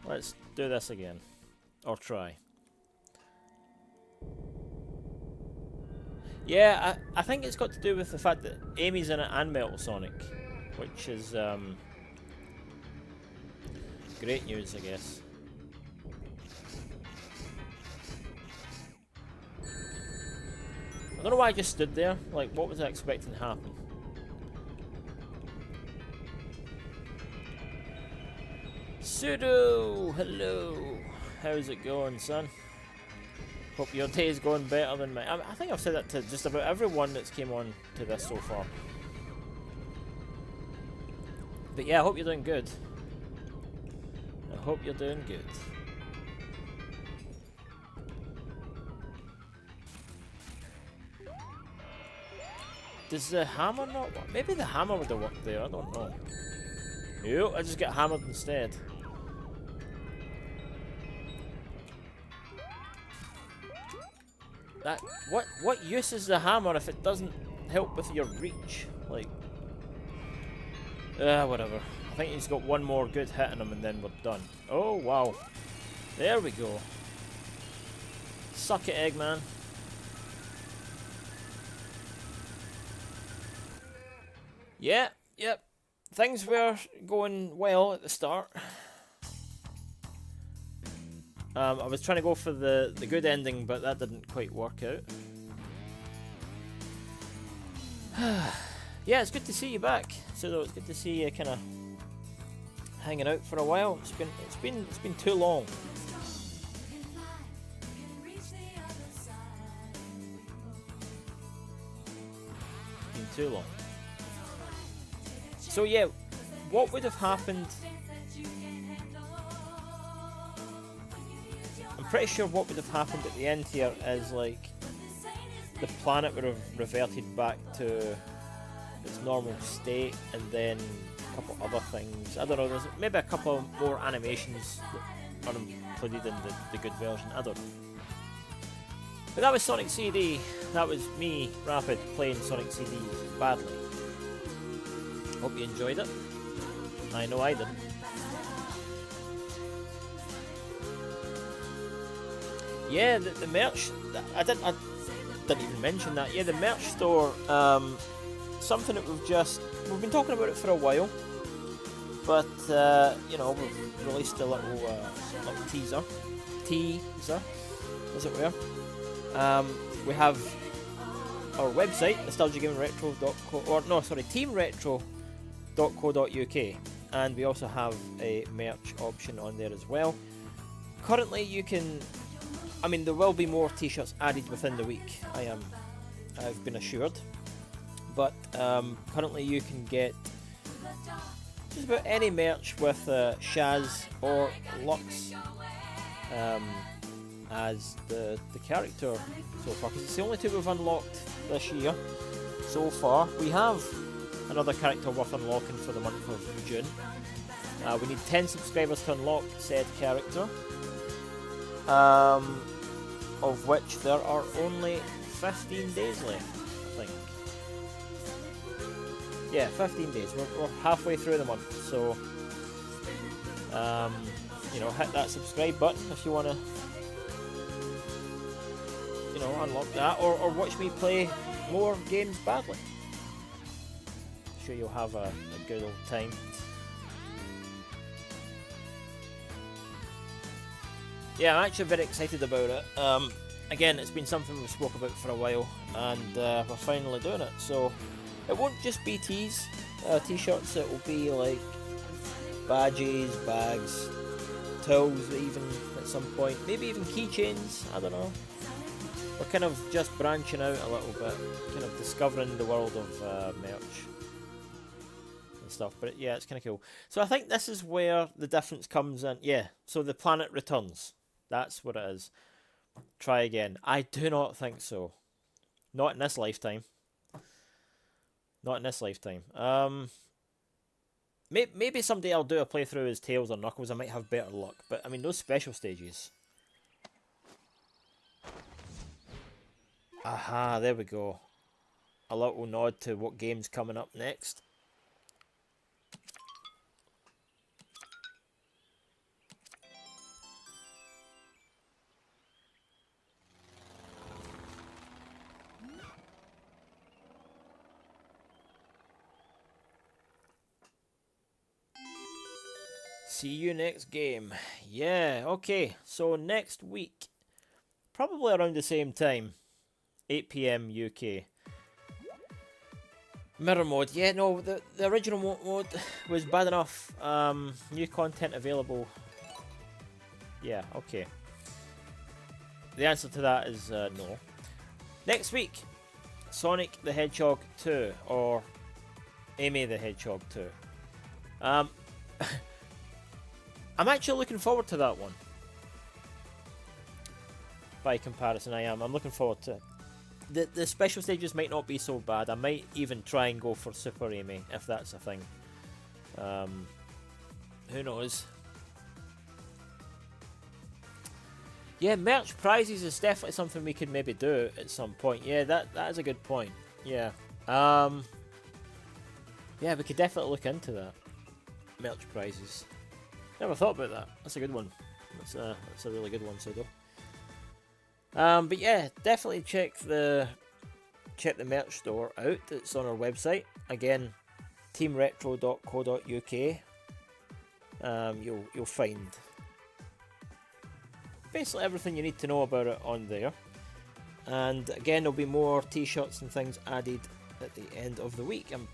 let's do this again. Or try. Yeah, I think it's got to do with the fact that Amy's in it and Metal Sonic, which is great news, I guess. I don't know why I just stood there. Like, what was I expecting to happen? Pseudo! Hello! How's it going, son? Hope your day is going better than mine. I think I've said that to just about everyone that's came on to this so far. But yeah, I hope you're doing good. I hope you're doing good. Does the hammer not work? Maybe the hammer would have worked there, I don't know. Ew, I just get hammered instead. That what use is the hammer if it doesn't help with your reach? Like, whatever. I think he's got one more good hit in him and then we're done. Oh wow, there we go. Suck it, Eggman. Yeah, yep. Things were going well at the start. I was trying to go for the good ending, but that didn't quite work out. Yeah, it's good to see you back. So it's good to see you kind of hanging out for a while. It's been too long. Been too long. So yeah, what would have happened? I'm pretty sure what would have happened at the end here is like the planet would have reverted back to its normal state, and then a couple other things. I don't know, there's maybe a couple more animations that are included in the good version, I don't know. But that was Sonic CD. That was me, Rapid, playing Sonic CD badly. Hope you enjoyed it. I know I did. Yeah, the merch, I didn't even mention that. Yeah, the merch store, something that we've been talking about it for a while, but you know, we've released a little teaser, as it were. We have our website, teamretro.co.uk, and we also have a merch option on there as well. Currently, you can, I mean, there will be more t-shirts added within the week, I've been assured, but currently you can get just about any merch with Shaz or Lux as the character so far, because it's the only two we've unlocked this year so far. We have another character worth unlocking for the month of June. We need 10 subscribers to unlock said character, of which there are only 15 days left, I think. Yeah, 15 days. We're halfway through the month, so you know, hit that subscribe button if you want to, you know, unlock that, or watch me play more games badly. I'm sure you'll have a good old time. Yeah, I'm actually very excited about it. Again, it's been something we've spoke about for a while, and we're finally doing it. So it won't just be tees, t-shirts. It will be like badges, bags, tools, even at some point. Maybe even keychains. I don't know. We're kind of just branching out a little bit, kind of discovering the world of merch and stuff. But yeah, it's kind of cool. So I think this is where the difference comes in. Yeah, so the planet returns. That's what it is. Try again. I do not think so. Not in this lifetime. Not in this lifetime. Maybe someday I'll do a playthrough as Tails or Knuckles. I might have better luck. But I mean, those special stages. Aha, there we go. A little nod to what game's coming up next. See you next game. Yeah, okay. So next week, probably around the same time, 8 PM UK. Mirror mode. Yeah, no, the original mode was bad enough. New content available. Yeah, okay. The answer to that is no. Next week, Sonic the Hedgehog 2, or Amy the Hedgehog 2. I'm actually looking forward to that one. By comparison, I am. I'm looking forward to it. The special stages might not be so bad. I might even try and go for Super Amy, if that's a thing. Who knows? Yeah, merch prizes is definitely something we could maybe do at some point. Yeah, that is a good point. Yeah. Yeah, we could definitely look into that. Merch prizes. Never thought about that. That's a good one. That's a really good one, Sudo. But yeah, definitely check the merch store out. It's on our website. Again, teamretro.co.uk. You'll find basically everything you need to know about it on there. And again, there'll be more t-shirts and things added at the end of the week, I'm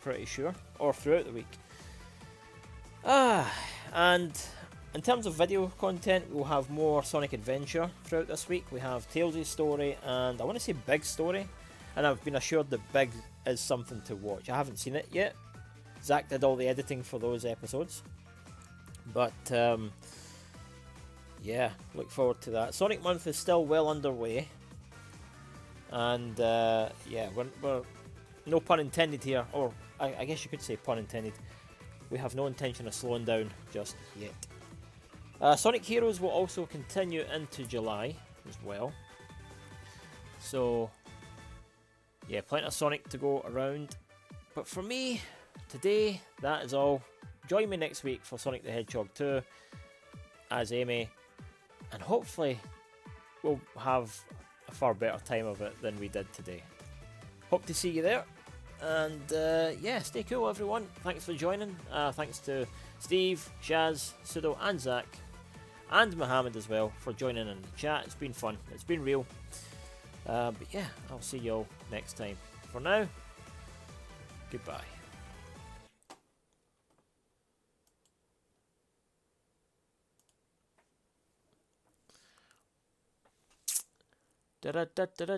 pretty sure, or throughout the week. And in terms of video content, we'll have more Sonic Adventure throughout this week. We have Tails' story and I want to say Big's story, and I've been assured that Big is something to watch. I haven't seen it yet. Zach did all the editing for those episodes, but yeah, look forward to that. Sonic Month is still well underway. And yeah, we're no pun intended here, or I guess you could say pun intended. We have no intention of slowing down just yet. Sonic Heroes will also continue into July as well. So yeah, plenty of Sonic to go around. But for me, today, that is all. Join me next week for Sonic the Hedgehog 2 as Amy, and hopefully we'll have a far better time of it than we did today. Hope to see you there, and yeah, stay cool everyone. Thanks for joining. Thanks to Steve, Shaz, Sudo and Zach, and Mohammed as well for joining in the chat. It's been fun, it's been real. But yeah, I'll see you all next time. For now, goodbye. Da da da da da.